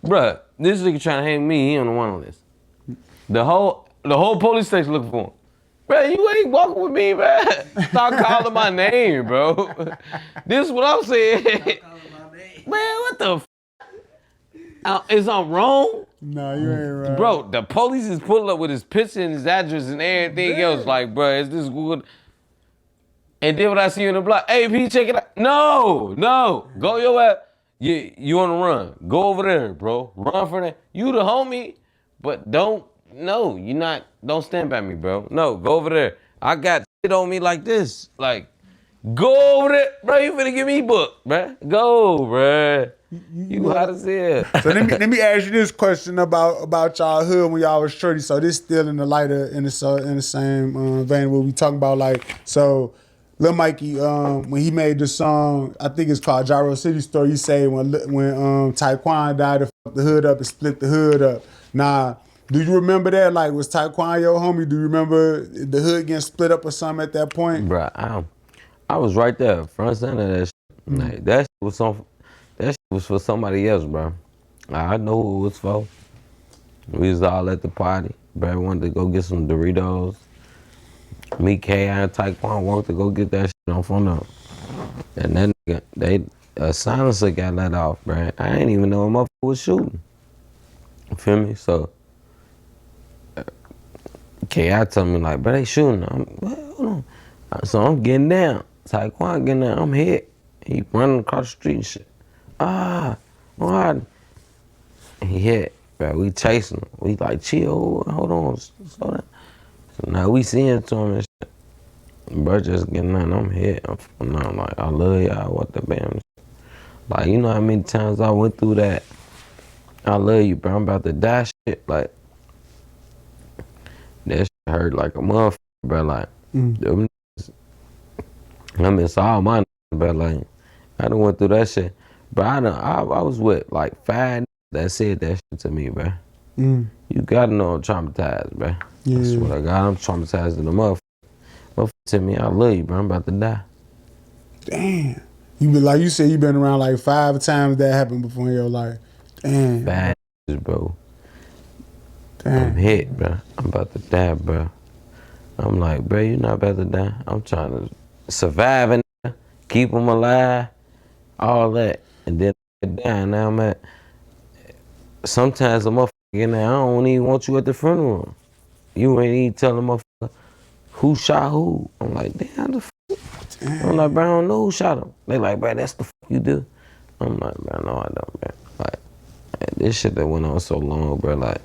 Bruh, this nigga trying to hang me, he on the one list. The whole police station looking for him. Bruh, you ain't walking with me, bruh. Stop calling my name, bro. This is what I'm saying. Man, what the f? Is I wrong? No, you ain't right. Bro, the police is pulling up with his picture and his address and everything else. Like, bruh, is this good? And then when I see you in the block, hey, P, check it out. No, go your ass. You on the run. Go over there, bro. Run for that. You the homie, but don't stand by me, bro. No, go over there. I got shit on me like this. Like, go over there. Bro, you finna get me booked, bro. Go, bro. You hot as hell. So let me ask you this question about y'all hood when y'all was shorty. So this still in the lighter, in the same vein where we talking about, like, so Lil Mikey, when he made the song, I think it's called JaroCity Story, he say when Taekwon died, to fuck the hood up and split the hood up. Now, do you remember that? Like, was Taekwon your homie? Do you remember the hood getting split up or something at that point? Bruh, I was right there, front center of that shit. Like, that shit was for somebody else, bro. I know who it was for. We was all at the party. Bruh wanted to go get some Doritos. Me, K, and Taekwon walked to go get that shit on front of. And that nigga, a silencer got let off, bro. I ain't even know a motherfucker was shooting. You feel me? So, K.I. told me, like, bro, they shooting. Hold on. So I'm getting down. Taekwon getting down. I'm hit. He running across the street and shit. What? He hit, bro. We chasing him. We like, chill, hold on, slow down. So now we seeing to him and shit. Bro just getting down. I'm hit. I'm like, I love y'all. What the bam? Like, you know how many times I went through that? I love you, bro. I'm about to die shit. Like, that shit hurt like a motherfucker, bro. Like, I miss all my niggas, bro. Like, I done went through that shit. Bro, I was with like 5 that said that shit to me, bro. You gotta know I'm traumatized, bro. Yeah. I swear to God, I'm traumatized in the motherfucker. Motherfucker tell me, I love you, bro. I'm about to die. Damn. You been, like you said, you been around like 5 times that happened before in your life. Damn. Bad, bro. Damn. I'm hit, bro. I'm about to die, bro. I'm like, bro, you're not about to die. I'm trying to survive in there, keep them alive, all that. And then I get down. Now I'm at, sometimes a motherfucker in there, I don't even want you at the funeral. You ain't even telling motherfucker who shot who. I'm like, damn, the fuck? I'm like, bro, I don't know who shot him. They like, bro, that's the fuck you do. I'm like, man, no, I don't, man. Like, this shit that went on so long, bro. Like,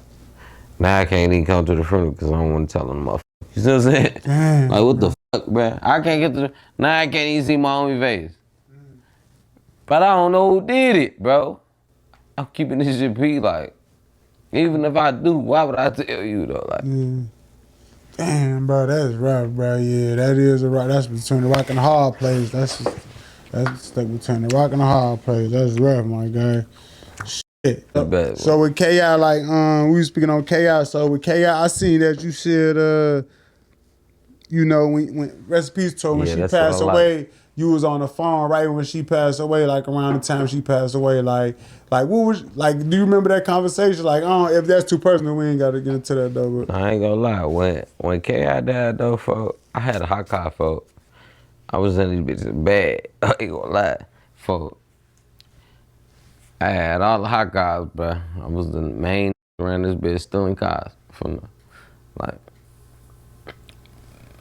now I can't even come to the funeral because I don't want to tell them motherfuckers. You see what I'm saying? Damn, like, what the fuck, bro? I can't get to the, now I can't even see my own face. But I don't know who did it, bro. I'm keeping this shit P, like, even if I do, why would I tell you, though? Like, Damn, bro, that's rough, bro. Yeah, that is a rock. That's between the rock and the hard place. That's stuck between the rock and the hard place. That's rough, my guy. Shit. bad, So with KI, like, we was speaking on KI. So with KI, I seen that you said, you know, when recipes told when Yeah, she that's what I passed like. away, you was on the phone right when she passed away, like around the time she passed away. Like what was like? Do you remember that conversation? Like, if that's too personal, we ain't got to get into that though. But I ain't gonna lie. When K.I. died, though, folk, I had a hot car, folk. I was in these bitches bad. I ain't gonna lie, folk. I had all the hot cars, bro. I was the main around this bitch stealing cars from the, like,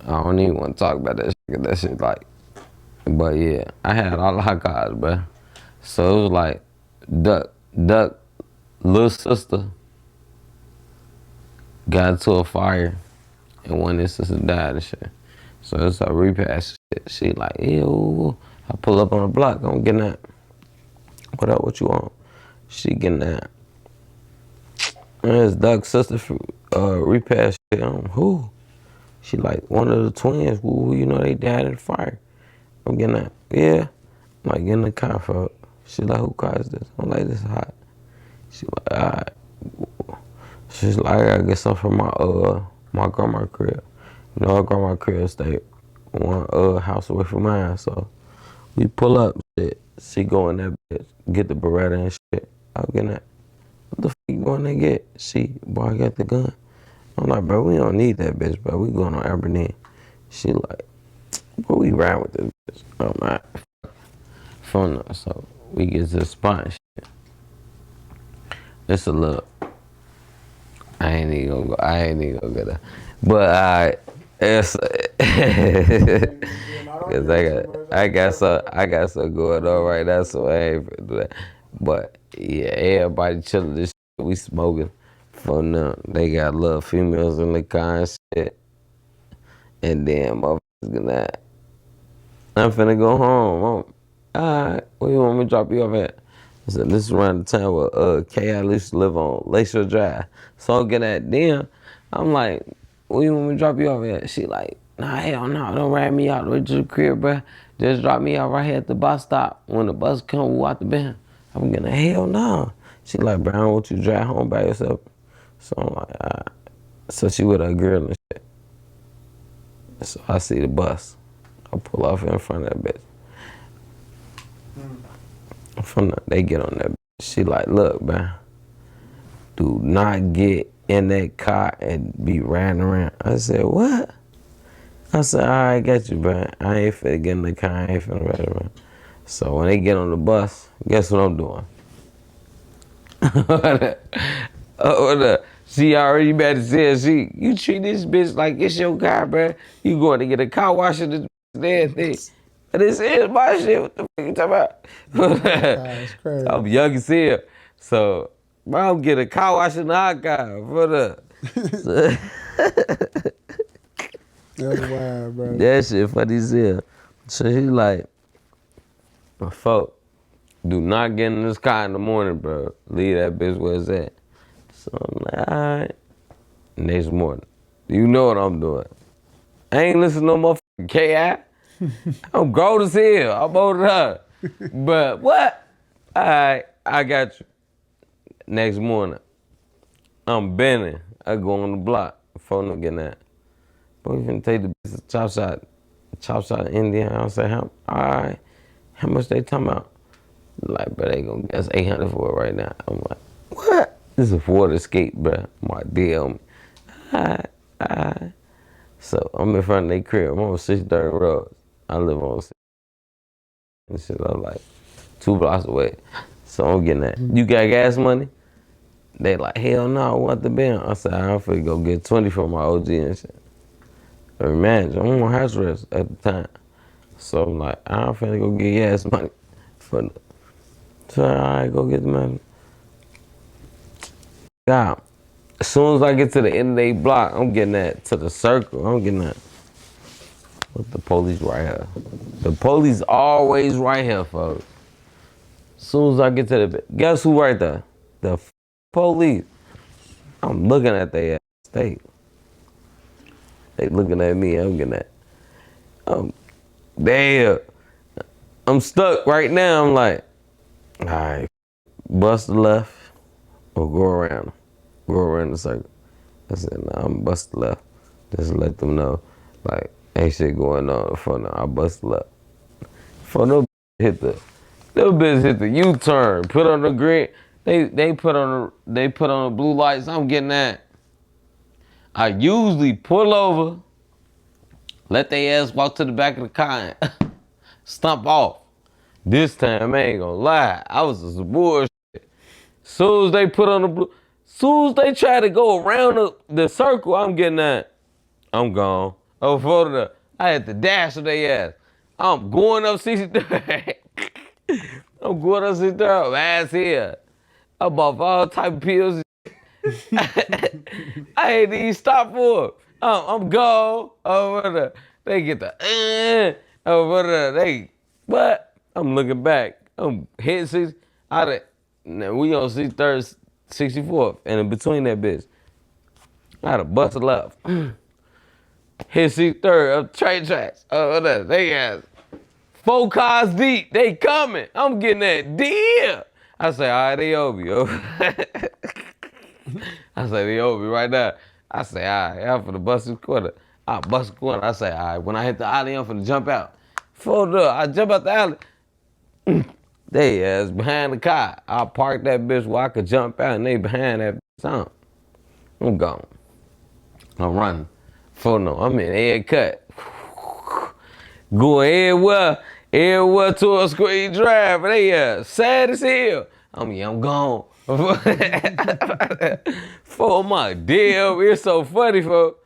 I don't even want to talk about that shit, 'cause that shit, like, but yeah, I had all the hot cars, bro. So it was like, Duck, little sister got into a fire, and one of his sisters died and shit. So it's a repass shit. She like, ew. I pull up on the block, I'm getting that. What up, what you want? She getting that. And it's Duck's sister repass shit. Who? She like, one of the twins, who you know they died in the fire. I'm getting that. Yeah. I'm like, get in the car for it. She like, who car is this? I'm like, this is hot. She like, all right. She's like, I gotta get something from my grandma crib. You know, her grandma crib stayed one house away from mine, so we pull up, shit. She go in that bitch, get the Beretta and shit. I'm getting that. What the fuck you going to get? She, boy, I got the gun. I'm like, bro, we don't need that bitch, bro. We going on Aberdeen. She like, bro, we ride with this bitch. I'm like, phone her. So we get to the spot and shit. It's a look. I ain't even gonna get her. But it's cause I got some going on right now, so I ain't finna do that. But yeah, everybody chilling this shit. We smoking from them. They got little females in the car and shit. And then motherfuckers gonna, I'm finna go home. Alright, where you want me to drop you off at? I said, this is around the time where K.I. used to live on Lakeshore Drive. So I'm getting at them. I'm like, where you want me to drop you off at? She like, nah, hell no, don't ride me out to the crib, bruh. Just drop me out right here at the bus stop. When the bus come, we out the band. I'm getting, hell no. She like, bro, I don't want you to drive home by yourself. So I'm like, alright. So she with her girl and shit. So I see the bus. I pull off in front of that bitch. They get on that bitch. She like, look, man, do not get in that car and be riding around. I said, what? I said, all right, got you, bro. I ain't finna get in the car. I ain't finna ride around. So when they get on the bus, guess what I'm doing? She already mad as hell. You treat this bitch like it's your car, bro. You going to get a car wash of this damn thing. This is my shit. What the fuck you talking about? that's crazy. I'm young as hell. So, bro, I'm getting a car wash in our car. What up? That's wild, bro. That shit funny as hell. So he like, folk, do not get in this car in the morning, bro. Leave that bitch where it's at. So I'm like, all right. Next morning, you know what I'm doing. I ain't listen to no motherfucking K.I. I'm grown as hell. I'm older than her. But what? All right, I got you. Next morning, I'm bending. I go on the block. Phone up getting that. Boy, you finna take the business chop shot Indian. I say, all right, how much they talking about? Like, bro, they gonna guess 800 for it right now. I'm like, what? This is a Ford Escape, bro. My deal. All right. So I'm in front of their crib. I'm on 630 Road. I live on 6 and shit. I'm like 2 blocks away. So I'm getting that. You got gas money? They like, hell no, I want the bill. I said, I'm finna go get 20 from my OG and shit. Imagine, I'm on house arrest at the time. So I'm like, I'm finna go get gas money for So, all right, go get the man. God, as soon as I get to the end of the block, I'm getting that to the circle. I'm getting that. What the police right here? The police always right here, folks. As soon as I get to the, guess who right there? The police. I'm looking at their ass. They looking at me. I'm getting that. Damn. I'm stuck right now. I'm like, all right, bust the left or go around. Go around the circle. I said, nah, I'm bust the left. Just let them know, like, ain't shit going on for now. I bust the left. For no hit the, no bitch hit the U-turn. Put on the green. They put on the blue lights. I'm getting that. I usually pull over, let their ass walk to the back of the car and stomp off. This time, I ain't gonna lie, I was some bullshit. Soon as they put on the blue, soon as they try to go around the circle, I'm getting that. I'm gone. Oh, for the, I had to dash of their ass. I'm going up 63. I'm going up 63, ass here. I bought all type of pills. I ain't even stop for it. I'm gone. Over there. They get the, over there. They, what? I'm looking back. I'm hitting 6. Now we on 63rd, 64th, and in between that bitch, I had a bust a left. Hit 63rd up train tracks. Over there. They ass 4 cars deep. They coming. I'm getting that deal. I say, all right, they over you. I say, they over me right now. I say, all right, I'm finna bust this quarter. I bust a quarter. I say, all right, when I hit the alley, I'm finna jump out. Fold up. I jump out the alley. They ass behind the car. I parked that bitch where I could jump out and they behind that bitch. I'm gone. I'm running. For no, I'm in air cut. Going everywhere towards Square Drive. They sad as hell. I'm gone. For my deal, it's so funny, folks.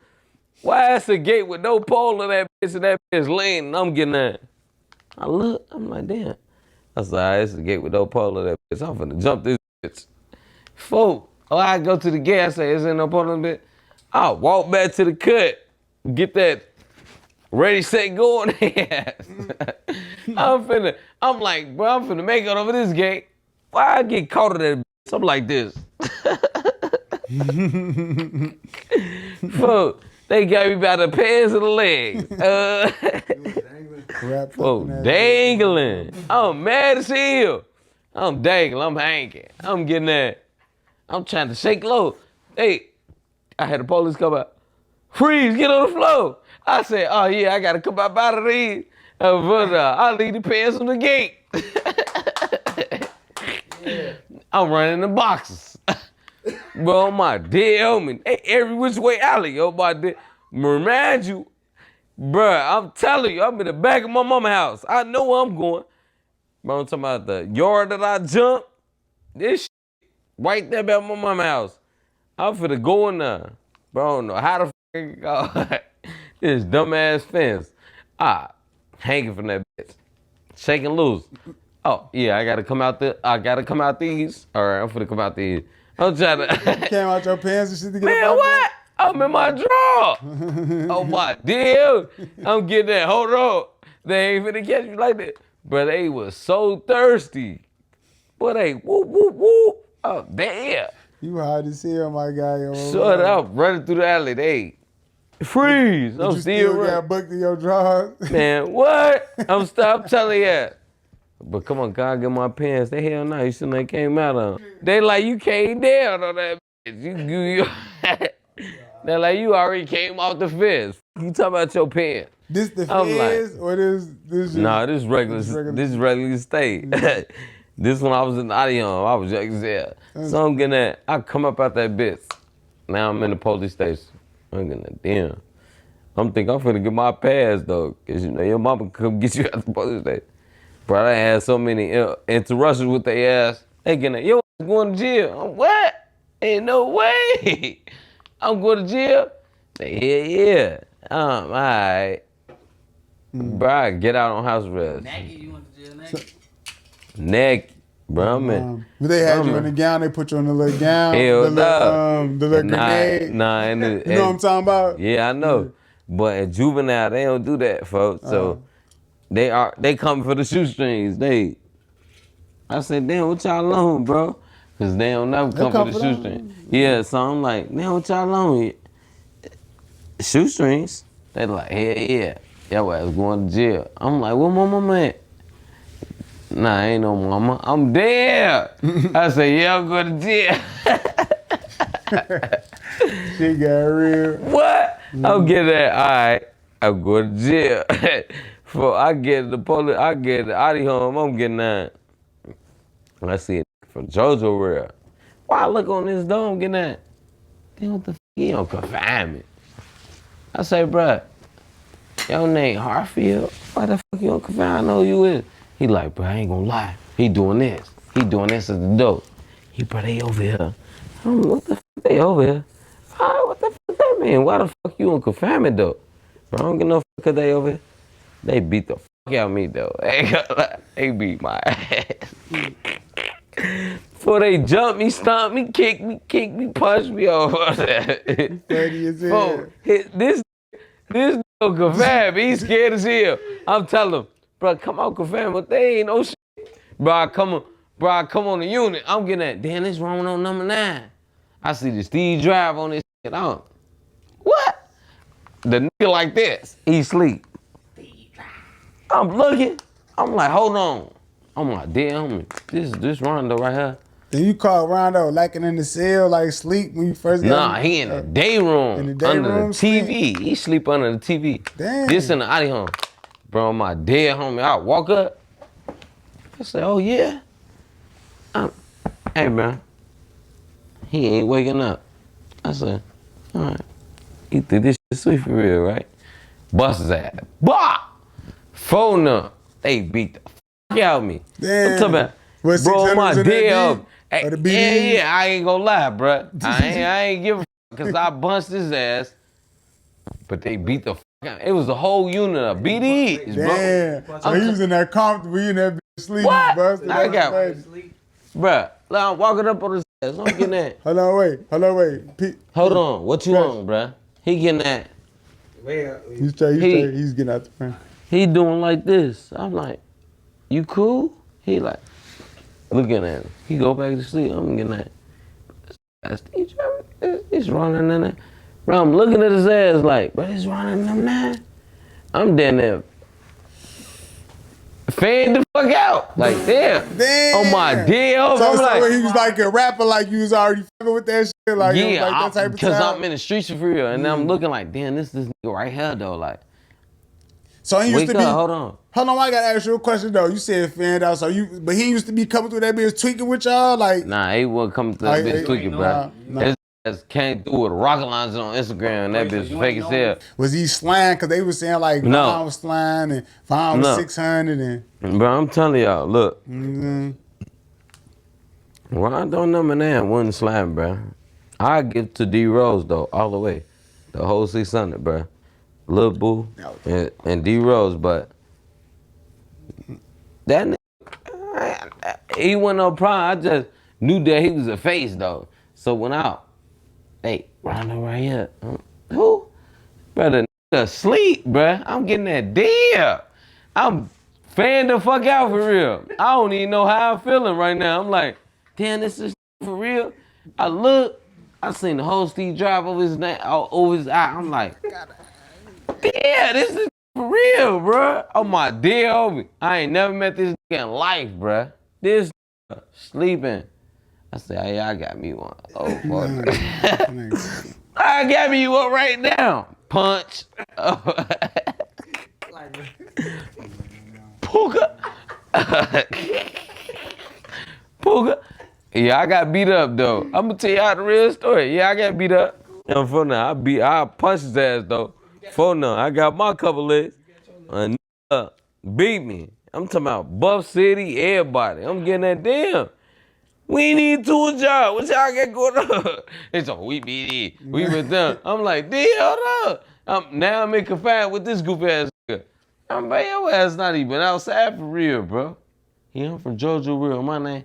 Why is the gate with no pole in that bitch and that bitch leaning? I'm getting that. I look, I'm like, damn. I said, it's the gate with no pole in that bitch. I'm finna jump this bitch. Folk, I go to the gate, I say, is there no pole in that bitch? I walk back to the cut, get that ready, set, go on the ass. I'm like, bro, I'm finna make it over this gate. Why I get caught in that bitch? I'm like this. Folk, they got me by the pants and the legs. Dangling. I'm mad as hell. I'm dangling, I'm hanging. I'm getting that. I'm trying to shake low. Hey, I had the police come out. Freeze, get on the floor. I said, oh yeah, I gotta come up out of these. I'll leave the pants on the gate. I'm running the boxes. Bro, my dear homie. Hey, every which way alley, yo, my dear. Remind you, bruh, I'm telling you, I'm in the back of my mama's house. I know where I'm going. Bro, I'm talking about the yard that I jumped. This shit right there by my mama's house. I'm finna go in there. Bro, I don't know how the f*** go. This dumbass fence. Hanging from that bitch. Shaking loose. Oh, yeah, I gotta come out these. All right, I'm finna come out these. I'm trying to. You came out your pants and shit to get Man, up what? I'm in my drawer. Oh, my dear. I'm getting that. Hold on. They ain't finna catch me like that. But they was so thirsty. Boy, they whoop, whoop, whoop. Oh, damn. You hard as hell, my guy. Yo. Shut up. Running through the alley. They freeze. But I'm you still running. got booked in your drawers. Man, what? I'm telling you. But come on, God, get my pants. They hell no, you shouldn't have came out on. They like, you came down on that bitch. You They're like, you already came off the fence. You talking about your pants. This the fence or this just, Nah, this regular state. This when I was in the audio, I was young as hell. So I'm getting that, I come up out that bitch. Now I'm in the police station. I'm getting that, damn. I'm thinking I'm finna get my pass though. Cause you know, your mama come get you out the police station. Bro, I had so many interruptions with their ass. They getting that, yo, I'm going to jail. I'm, what? Ain't no way. I'm going to jail. Yeah. All right. Bro, I get out on house arrest. Naked, you went to jail naked? Bro, man. But they had you in the gown. They put you in the little gown. Hell the little grenade. And you know what I'm talking about? Yeah, I know. But at juvenile, they don't do that, folks. So they come for the shoestrings. I said, damn, what y'all on, bro? Cause they don't never come for the shoestrings. Yeah, so I'm like, damn, what y'all on? Shoestrings? They like, yeah. Yo, I was going to jail. I'm like, where my mama at? Nah, ain't no mama. I'm there. I said, yeah, I'm going to jail. Shit got real. What? I'm getting that. All right, I'm going to jail. For I get the police, I get the Audi home. I'm getting that. I see it from JoJo real. Why I look on this door? I'm getting that. Then what the f? He don't confine me. I say, bruh, your name Harfield? Why the fuck you don't confine? I know who you is. He like, bruh, I ain't gonna lie. He doing this. He doing this at the door. He, bruh, they over here. I'm like, what the fuck they over here? All right, what the fuck that mean? Why the fuck you on confinement though? Bro, I don't get no fuck cause they over here. They beat the fuck out of me though. They beat my ass. Before they jump me, stomp me, kick me, punch me over. Funny as hell. This nigga confirm, he's scared as hell. I'm telling him, bro, come on, confirm, but they ain't no shit. Bro, I come on the unit. I'm getting that. Damn, this wrong on number 9. I see the Steve Drive on this shit. What? The nigga like this, he sleep. I'm looking. I'm like, hold on. I'm like, damn, this Rondo right here. Then you caught Rondo lacking in the cell, like sleep when you first got Nah, he in the day room. In the day under room, the TV. sleep? He sleep under the TV. Damn. This in the Audi home. Bro, my dead homie, I walk up. I say, oh yeah. Hey, man. He ain't waking up. I said, all right. He think this shit sweet for real, right? Bust his ass. Bah! Phone up. They beat the fuck out of me. Damn. I'm talking about, What, bro, my 600s in that dead beat? up. Or the BD? Yeah, I ain't gonna lie, bro. I ain't give a fuck because I bunched his ass. But they beat the fuck out. It was a whole unit of BDs, bro. Damn. So he was in that comfortable, you in that bitch sleep. What? Busted. I got, Sleep. bruh, I'm walking up on his ass. I'm getting that. Hold on, wait. Hold on, what you on, bruh? He getting that. He's getting out the front. He doing like this. I'm like, you cool? He like, looking at him. He go back to sleep. I'm getting that. He's running in there. Bro, I'm looking at his ass like, bro, he's running in them now. I'm down there. Fade the fuck out. Like, damn. On my deal. So, I'm like, he was like a rapper, like you was already fucking with that shit, like, yeah, like that type of because time. I'm in the streets for real. And I'm looking like, damn, this nigga right here though. Like, So he used wake to be. up, hold on. I gotta ask you a question though. You said fanned out, but he used to be coming through that bitch tweaking with y'all, like. Nah, he wasn't coming to that bitch tweaking, bro. His ass came through with rocket launcher on Instagram, and that bitch was fake as hell. Was he slang? Cause they was saying like Vaughn was slang and Vaughn was 600 and. Bro, I'm telling y'all, look. Rondo number 9 wasn't slam, bro. I give to D Rose though, all the way, the whole 600, bro. Lil Boo and D Rose, but that nigga, he wasn't no problem. I just knew that he was a face though. So when hey, Rondo right here. Who? Brother, nigga asleep, bruh. I'm getting that deal. I'm fanning the fuck out for real. I don't even know how I'm feeling right now. I'm like, damn, this is for real. I look, I seen the whole Steve Drive over his eye. I'm like, damn, this is for real, bruh. Oh my dear homie. I ain't never met this nigga in life, bruh. This nigga sleeping. I said, hey, I got me one. Oh, fuck. I got me one right now. Punch. Puka. Puka. Yeah, I got beat up though. I'm gonna tell y'all the real story. Yeah, I got beat up. And for now, I punched his ass though. For now, I got my couple legs. A nigga beat me. I'm talking about Buff City, everybody. I'm getting that damn. We need to a job. What y'all got going on? It's a we beat it. We with them. I'm like, damn, hold up. Now I'm in confined with this goofy ass nigga. I'm like, your ass not even outside for real, bro. Yeah, I'm from Georgia, real. My name.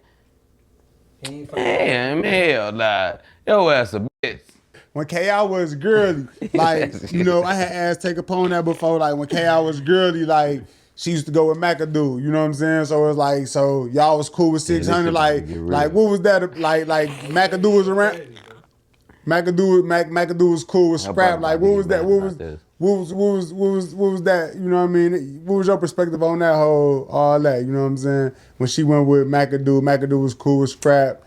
Damn, hell nah. Yo ass a bitch. When KI was girly, like, you know, I had asked take upon that before. Like when KI was girly, like she used to go with McAdoo. You know what I'm saying? So it was like, so y'all was cool with Yeah, this 600. shit about to get Like real. what was that? Like McAdoo was around. McAdoo was cool with How Scrap. about Like to what get was that? mad What about was this? what was that? You know what I mean? What was your perspective on that whole all that? You know what I'm saying? When she went with McAdoo was cool with Scrap.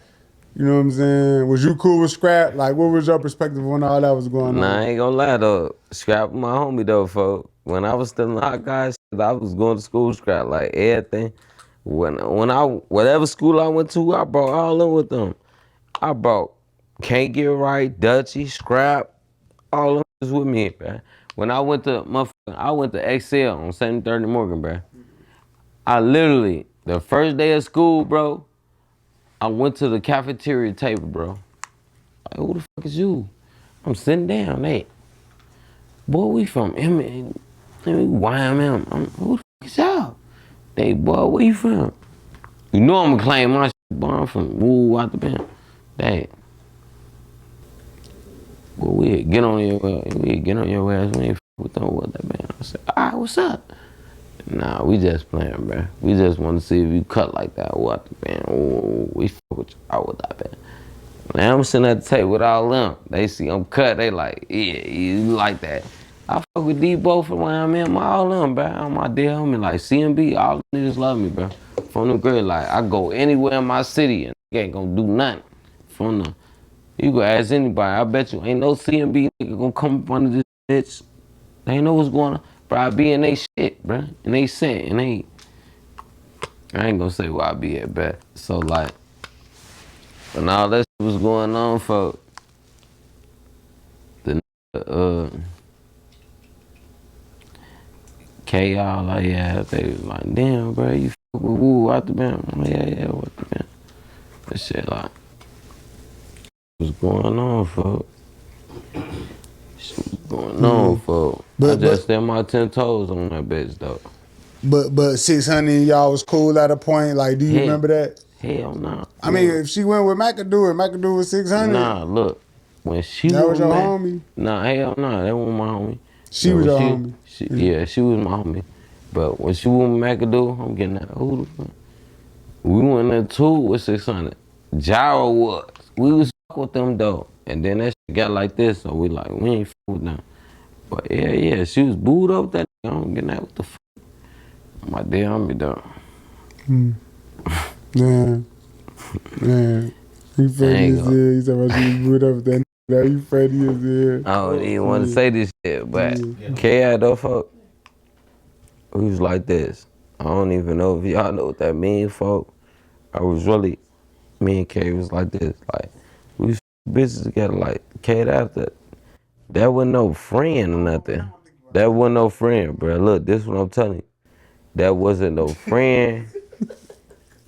You know what I'm saying? Was you cool with Scrap? Like, what was your perspective when all that was going Nah, on? I ain't gonna lie though. Scrap my homie though, folks. When I was still in hot guys, I was going to school Scrap, like everything. When I whatever school I went to, I brought all in with them. I brought Can't Get Right, Dutchy, Scrap, all of them was with me, bruh. When I went to Excel on 730 Morgan, bruh. I literally, the first day of school, bro, I went to the cafeteria table, bro. Like, who the fuck is you? I'm sitting down, hey. Boy, we from YMM. Who the fuck is y'all? They, boy, where you from? You know I'm gonna claim my shit, boy. I'm from woo out the band. Dang. Well, we get on your ass. We ain't with them with that band. I said, all right, what's up? Nah, we just playing, bro. We just want to see if you cut like that. What the band? Ooh, we fuck with y'all with that band. Man, I'm sitting at the table with all them. They see I'm cut. They like, yeah, you like that. I fuck with Debo from where I'm in. All them, bro. All my dear homie, like CMB, all the niggas love me, bro. From the grid, like I go anywhere in my city and they ain't gonna do nothing. From the, you go ask anybody. I bet you ain't no CMB nigga gonna come up under this bitch. They ain't know what's going on. Bro, I be in they shit, bro. And they set, and they, I ain't gonna say where I be at, bet. So like, when all that shit was going on, for the K all like, yeah, they was like, damn, bro, you fuck with woo out the band. I'm like, yeah, what the band? That shit like, what's going on, folks? Shit was going on, folks. I just stand my 10 toes on that bitch, though. But 600 and y'all was cool at a point. Like, do you remember that? Hell nah. I mean, if she went with McAdoo and McAdoo was 600, Nah, look. When she that was was your homie. Nah, hell nah, that wasn't my homie. She was your homie. Yeah, she was my homie. But when she was with McAdoo, I'm getting that. Who the fuck? We went in too with 600. Jaro was. We was fuck with them though. And then that shit got like this, so we like, we ain't fuck with them. But yeah, she was booed up that nigga. I'm getting that. What the fuck? My dear homie though. Yeah. You funny as hell. You talking about you booed up that nigga. You funny as hell. I don't even want to say this shit, but K.I. though, folk, we was like this. I don't even know if y'all know what that mean, folk. I was really, me and K was like this. Like, we was bitches together, like, K that wasn't no friend or nothing. That wasn't no friend, bro. Look, this is what I'm telling you. That wasn't no friend.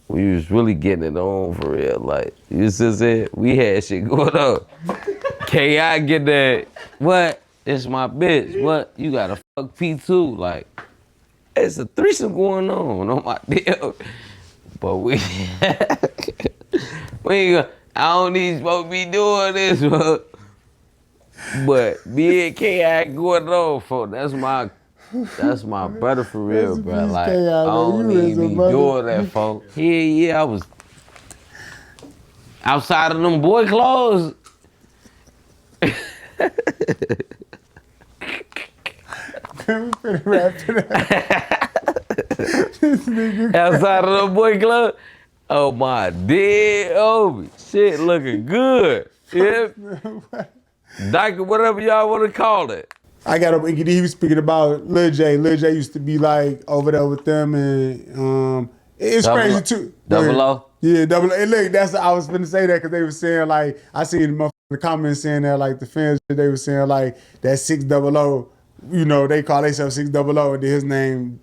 We was really getting it on for real. Like, you just said, we had shit going on. K.I. get that, what? It's my bitch. What? You gotta fuck P2. Like, it's a threesome going on my deal. But we ain't gonna, I don't even supposed to be doing this, bro. But me and K.I. going on, for that's my brother for real, bro. Like, I don't even be doing that, folks. Yeah, I was outside of them boy clothes. Can we finna wrap it up? This nigga Outside of them boy clothes. Oh my dead homie. Shit looking good. Yeah. Dyke, whatever y'all want to call it. I got up. He was speaking about Lil J. Lil J used to be like over there with them, and it's crazy too. Double O. Yeah, double O. Hey, look, I was finna say that because they were saying like I seen the comments saying that like the fans they were saying like that 600. You know they call themselves 600, and then his name,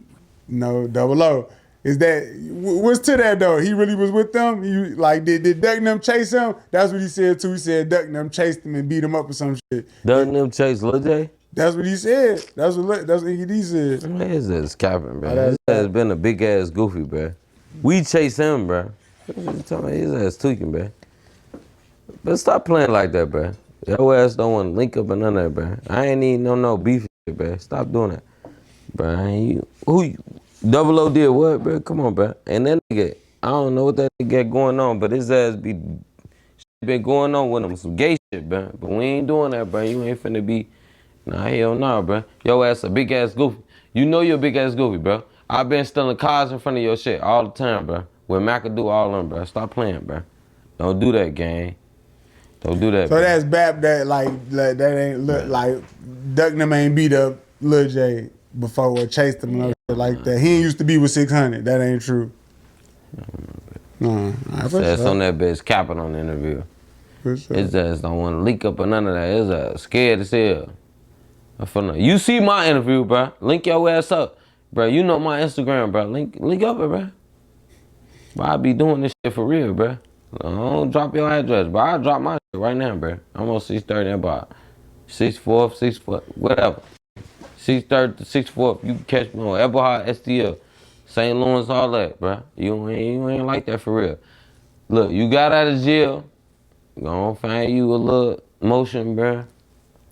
double O. Is that what's to that though? He really was with them. He like did Duck and them chase him? That's what he said too. He said Duck and them chased him and beat him up or some shit. Duck and them chase Lil J? That's what he said. That's what Iggy D said. Man, his ass capping, bro. His ass been a big ass goofy, bro. We chase him, bro. His ass tweaking, bro. But stop playing like that, bro. Your ass don't want to link up or none of that, bro. I ain't even no beef, bro. Stop doing that, bro. Double O did what, bro? Come on, bro. And that nigga, I don't know what that nigga got going on, but his ass been going on with him, some gay shit, bro. But we ain't doing that, bro. You ain't finna be, nah, hell nah, bro. Your ass a big ass goofy. You know you're a big ass goofy, bro. I been stealing cars in front of your shit all the time, bro. With McAdoo all them, bro. Stop playing, bro. Don't do that, gang. Don't do that. So bro. that's bap that that ain't look like Duck them ain't beat up Lil J before or chased him or shit like that. He ain't used to be with 600. That ain't true. No, That's on that bitch capping on the interview. His ass don't want to leak up or none of that. His ass scared as hell. You see my interview, bro. Link your ass up. Bro, you know my Instagram, bro. Link up it, bro. But I be doing this shit for real, bro. Don't drop your address, bro. I'll drop my shit right now, bro. I'm on 630 about 6'4", 6 foot, whatever. 630 to 6'4". You can catch me on Eberhard, STL, St. Louis, all that, bro. You ain't like that for real. Look, you got out of jail. Gonna find you a little motion, bro.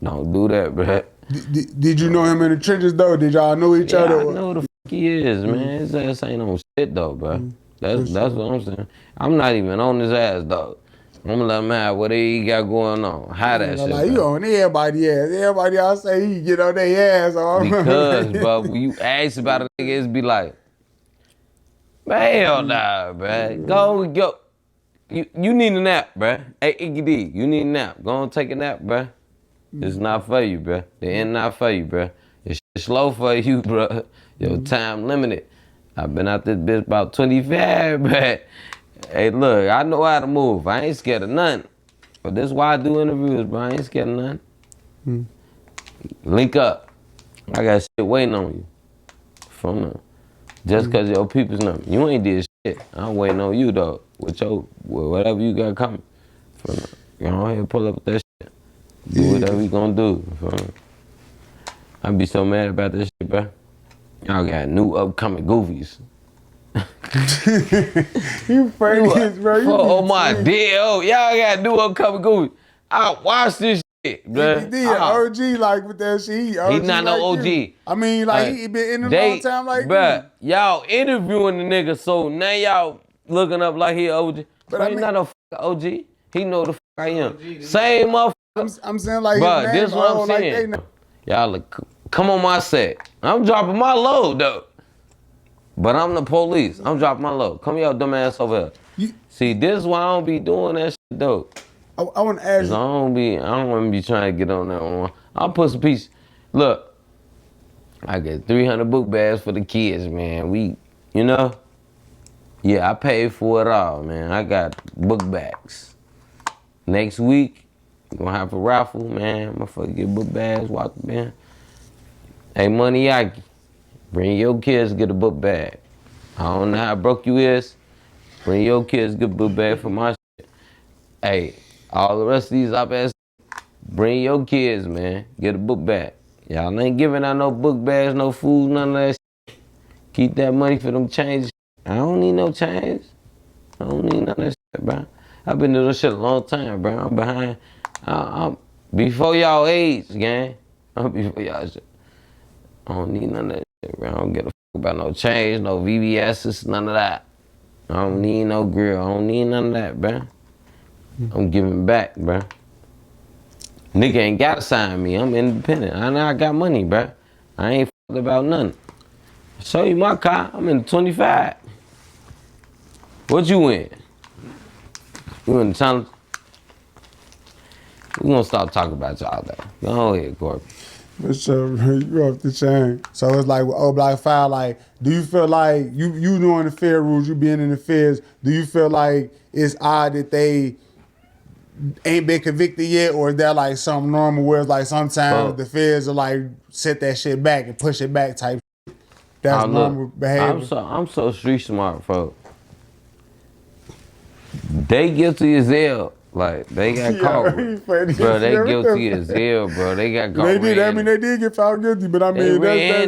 Don't do that, bro. Did you know him in the trenches though? Did y'all know each other? I know who the fuck he is, man. His ass ain't on shit though, bro. That's what I'm saying. I'm not even on his ass, though. I'm gonna let him have what he got going on. Hide that shit. Like, you on everybody's ass. Everybody else say he get on their ass. Because, bro, when you ask about a nigga, it be like, man, hell nah, bro. Go. You need a nap, bro. Hey, Iggy D, you need a nap. Go on, take a nap, bro. It's not for you, bro. The end not for you, bro. It's slow for you, bro. Your time limited. I've been out this bitch about 25, but hey, look, I know how to move. I ain't scared of nothing. But this is why I do interviews, bro. I ain't scared of nothing. Link up. I got shit waiting on you. From them. Just because your people's number. You ain't did shit. I'm waiting on you, though. With whatever you got coming. From them. Go ahead and pull up with that shit. Do whatever you gonna do. From them. I be so mad about this shit, bro. Y'all got new upcoming goofies. You funny, bro. Oh my deal. Y'all got new upcoming goofies. I watched this shit, bro. He did OG like with that shit. He not no OG. You. I mean, like he been in a long time like bruh, y'all interviewing the nigga, so now y'all looking up like he OG. But he not no OG. He know the fuck I am. Same motherfucker. I'm saying like bruh, this what I'm saying. Y'all look. Come on my set. I'm dropping my load, though. But I'm the police. I'm dropping my load. Come your dumb ass over here. See, this is why I don't be doing that shit, though. I want to ask you. I don't want to be trying to get on that one. I'll put some piece. Look, I get 300 book bags for the kids, man. Yeah, I paid for it all, man. I got book bags. Next week, we're going to have a raffle, man. Motherfucker get book bags, walk the man. Hey, Money Yaki, bring your kids, get a book bag. I don't know how broke you is. Bring your kids, get a book bag for my shit. Hey, all the rest of these op-ass, bring your kids, man. Get a book bag. Y'all ain't giving out no book bags, no food, none of that shit. Keep that money for them changes. I don't need no change. I don't need none of that shit, bro. I've been doing this shit a long time, bro. I'm behind. I'm before y'all age, gang. I'm before y'all shit. I don't need none of that shit, bro. I don't give a fuck about no change, no VVS's, none of that. I don't need no grill. I don't need none of that, bro. I'm giving back, bro. Nigga ain't gotta sign me. I'm independent. I know I got money, bro. I ain't fucked about nothing. I'll show you my car. I'm in the 25. What you in? You in the challenge? We gonna stop talking about y'all though. Go ahead, Corbin. For sure, you off the chain. So it's like with Old Block 5, like, do you feel like you doing the fair rules, you being in the feds, do you feel like it's odd that they ain't been convicted yet, or is that like something normal where it's like sometimes the feds are like set that shit back and push it back type shit? That's normal behavior. I'm so street smart, folks. They guilty as hell. Like, they got caught. Bro, they guilty as hell, bro. They got caught. They did get found guilty, but I mean,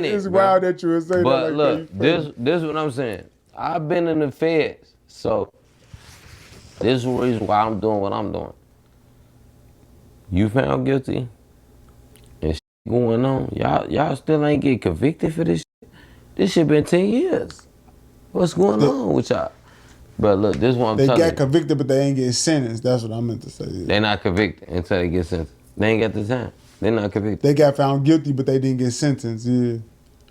it's wild that you would say but that. Like, look, this is what I'm saying. I've been in the feds, so this is the reason why I'm doing what I'm doing. You found guilty and shit going on. Y'all still ain't get convicted for this shit? This shit been 10 years. What's going on with y'all? But look, this is what I'm They telling you. got convicted, but they ain't get sentenced. That's what I meant to say. They not convicted until they get sentenced. They ain't got the time. They not convicted. They got found guilty, but they didn't get sentenced. Yeah.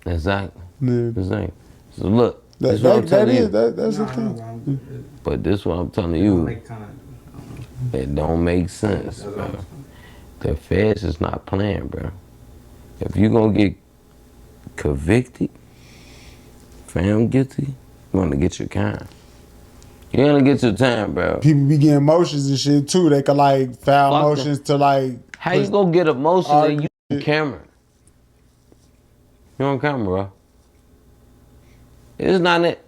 Exactly. Yeah. Exactly. So look, this is what I'm telling you. That's the thing. But this is what I'm telling you. It don't make sense, bro. The feds is not playing, bro. If you gonna get convicted, found guilty, you wanna get your time. You're gonna get your time, bro. People be getting motions and shit too. They could like file Fuck motions to like. How you gonna get a motion and you on shit. camera? You on camera, bro. It's not it.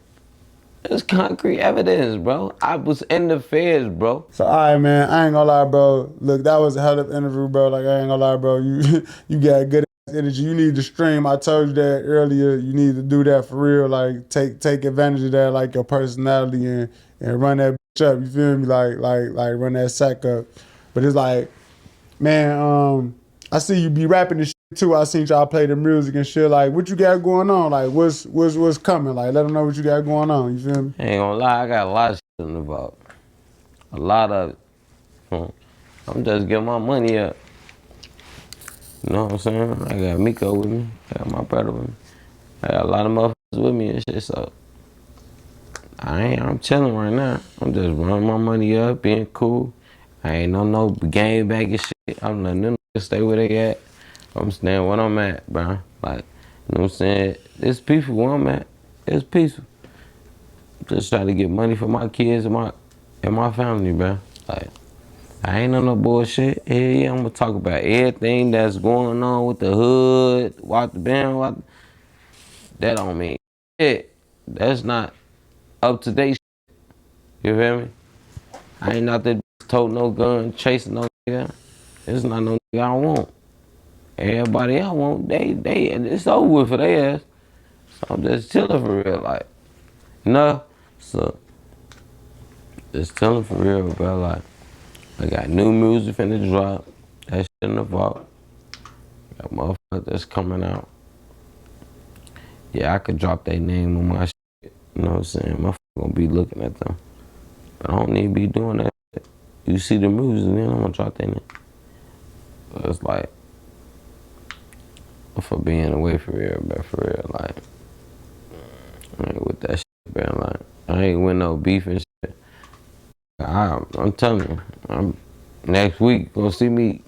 It's concrete evidence, bro. I was in the feds, bro. So all right, man. I ain't gonna lie, bro. Look, that was a hell of an interview, bro. Like I ain't gonna lie, bro. You got good ass energy. You need to stream. I told you that earlier. You need to do that for real. Like take advantage of that, like your personality and run that bitch up. You feel me? Like run that sack up. But it's like, man. I see you be rapping this shit too. I seen y'all play the music and shit. Like, what you got going on? Like, what's coming? Like, let them know what you got going on. You feel me? Ain't gonna lie, I got a lot of shit in the vault. A lot of it. I'm just getting my money up. You know what I'm saying? I got Miko with me. I got my brother with me. I got a lot of motherfuckers with me and shit, so I'm chilling right now. I'm just running my money up, being cool. I ain't no game bag and shit. I'm letting them stay where they at. I'm staying where I'm at, bro. Like, you know what I'm saying? It's peaceful where I'm at. It's peaceful. Just trying to get money for my kids and my family, bro. Like, I ain't on no bullshit. Yeah, I'm gonna talk about everything that's going on with the hood, what the band, that don't mean shit. That's not up to date shit. You feel me? I ain't out there toting no gun, chasing no nigga. It's not no nigga I want. Everybody I want, it's over with for their ass. So I'm just chilling for real, like, no. So, just chilling for real, bro. Like, I got new music finna drop. That shit in the vault. Got motherfuckers that's coming out. Yeah, I could drop their name on my shit. You know what I'm saying? Motherfuckers gonna be looking at them. But I don't need to be doing that shit. You see the music, then I'm gonna drop their name. But it's like, for being away for real, bro, for real, like, I ain't with that shit, bro, like, I ain't with no beef and shit. I'm telling you, next week gonna see me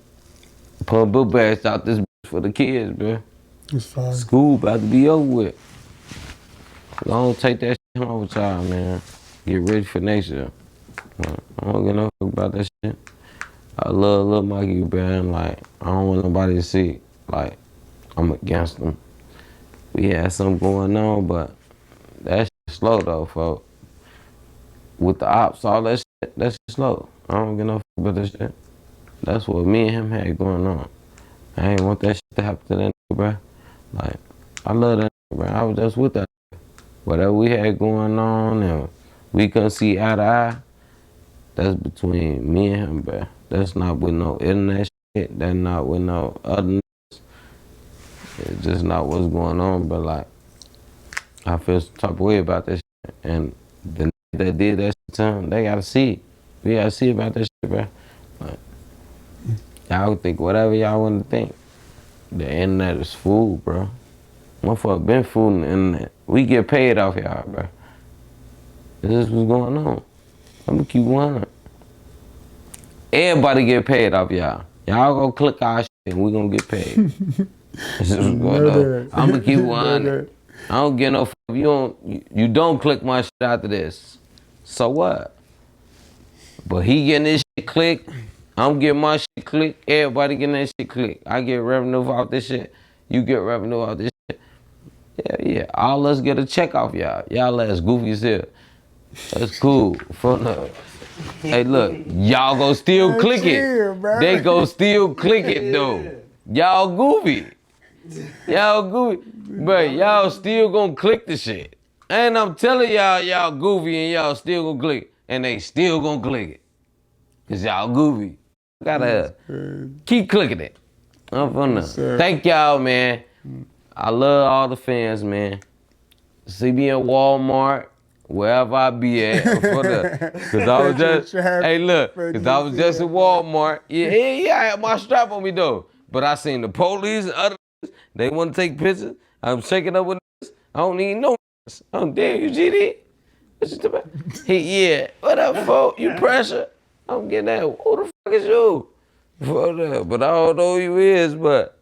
pull book bags out this bitch for the kids, bro. It's fine. School about to be over with. Don't take that shit home with y'all, man. Get ready for next year. I don't give no fuck about that shit. I love Lil Mikey, bro, like, I don't want nobody to see, like, I'm against them. We had something going on, but that shit slow though, folks. With the ops, all that shit, that shit slow. I don't give no fuck about that shit. That's what me and him had going on. I ain't want that shit to happen to that nigga, bro. Like, I love that nigga, bro. I was just with that nigga. Whatever we had going on and we couldn't see eye to eye, that's between me and him, bro. That's not with no internet shit. That's not with no other. It's just not what's going on, but like, I feel some type of way about this shit. And the niggas that did that shit to him, they gotta see it. We gotta see about this shit, bro. Like, y'all think whatever y'all wanna think. The internet is food, bro. Motherfucker been fooling the internet. We get paid off y'all, bro. This is what's going on. I'm gonna keep 100. Everybody get paid off y'all. Y'all gonna click our shit and we gonna get paid. This is what's going on. I'm gonna keep 100. I don't get no fuck. You don't click my shit after this. So what? But he getting this shit clicked. I'm getting my shit clicked. Everybody getting that shit clicked. I get revenue off this shit. You get revenue off this shit. Yeah. All us get a check off y'all. Y'all ass goofy as hell. That's cool. Hey, look, y'all go still click it. They go still click it though. Y'all goofy. Y'all goofy. But y'all still gonna click the shit. And I'm telling y'all, y'all goofy and y'all still gonna click it. And they still gonna click it. Cause y'all goofy. Gotta keep clicking it. I'm from there. Thank y'all, man. I love all the fans, man. See me in Walmart, wherever I be at. Cause I was just, hey look, cause I was just in Walmart. Yeah, I had my strap on me though. But I seen the police and other, they want to take pictures. I'm shaking up with this. I don't even know this. Oh, damn, you GD? Hey, yeah, what up, folks? You Pressure? I'm getting that. Who the fuck is you? But I don't know who you is, but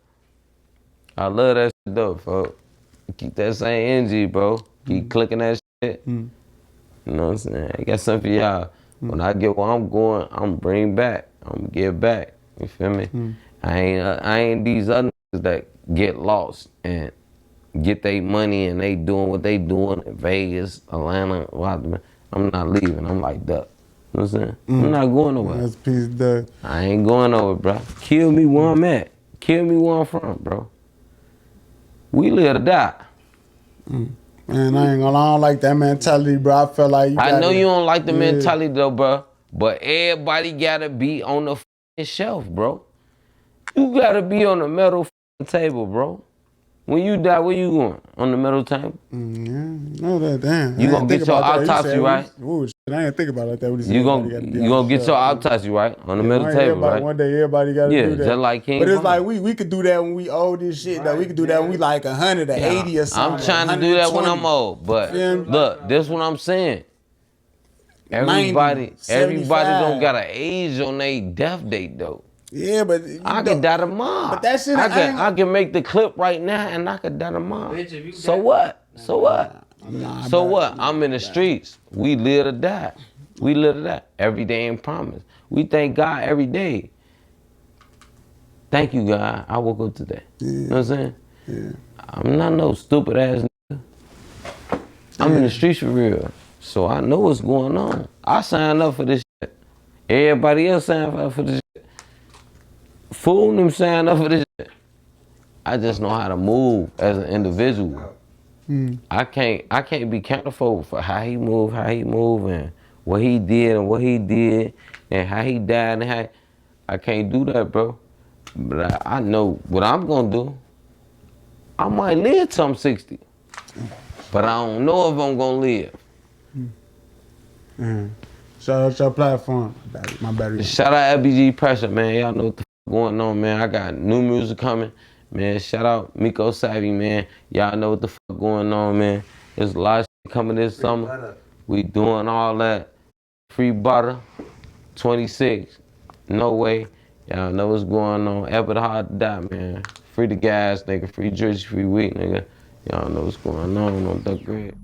I love that shit though, folks. Keep that same energy, bro. Keep clicking that shit. You know what I'm saying? I got something for y'all. When I get where I'm going, I'm bring back. I'm give back. You feel me? I ain't these other niggas that get lost and get their money and they doing what they doing in Vegas, Atlanta, Washington. I'm not leaving. I'm like that. You know what I'm saying? I'm not going nowhere. That's a piece of duck. I ain't going nowhere, bro. Kill me where I'm at. Kill me where I'm from, bro. We live or die. Man, I ain't gonna lie, I don't like that mentality, bro. I feel like you I know you don't like the mentality though, bro. But everybody gotta be on the f***ing shelf, bro. You gotta be on the metal f***ing table, bro. When you die, where you going? On the metal table? Yeah, know that, damn. You gonna get your autopsy, right? Oh, shit, I didn't think about it like that. You gonna get your autopsy, right? On the metal table, right? One day, everybody gotta do that. Just like King. But it's like we could do that when we old as shit. Right, that we could do that when we like 100 or 80 or something. I'm trying to do that when I'm old, but look, this what I'm saying. Everybody 90, don't got an age on their death date though. Yeah, but I can die tomorrow. But that shit, I can make the clip right now and I could die tomorrow. So what? So what? So what? I'm in the streets. We live or die. We live or die. Every day ain't promise. We thank God every day. Thank you, God. I woke up today. You know what I'm saying? Yeah. I'm not no stupid ass nigga. I'm in the streets for real. So I know what's going on. I signed up for this shit. Everybody else signed up for this shit. Fool them signed up for this shit. I just know how to move as an individual. I can't be accountable for how he moved, and what he did and how he died and how I can't do that, bro. But I know what I'm gonna do. I might live till I'm 60. But I don't know if I'm gonna live. Shout out your platform. My battery. Shout out FBG Pressure, man. Y'all know what the f going on, man. I got new music coming. Man, shout out Miko Savvy, man. Y'all know what the f going on, man. There's a lot of shit coming this summer. We doing all that. Free Butter, 26. No way. Y'all know what's going on. Ever hard to die, man. Free the gas, nigga. Free Jersey, free weed, nigga. Y'all know what's going on the grid.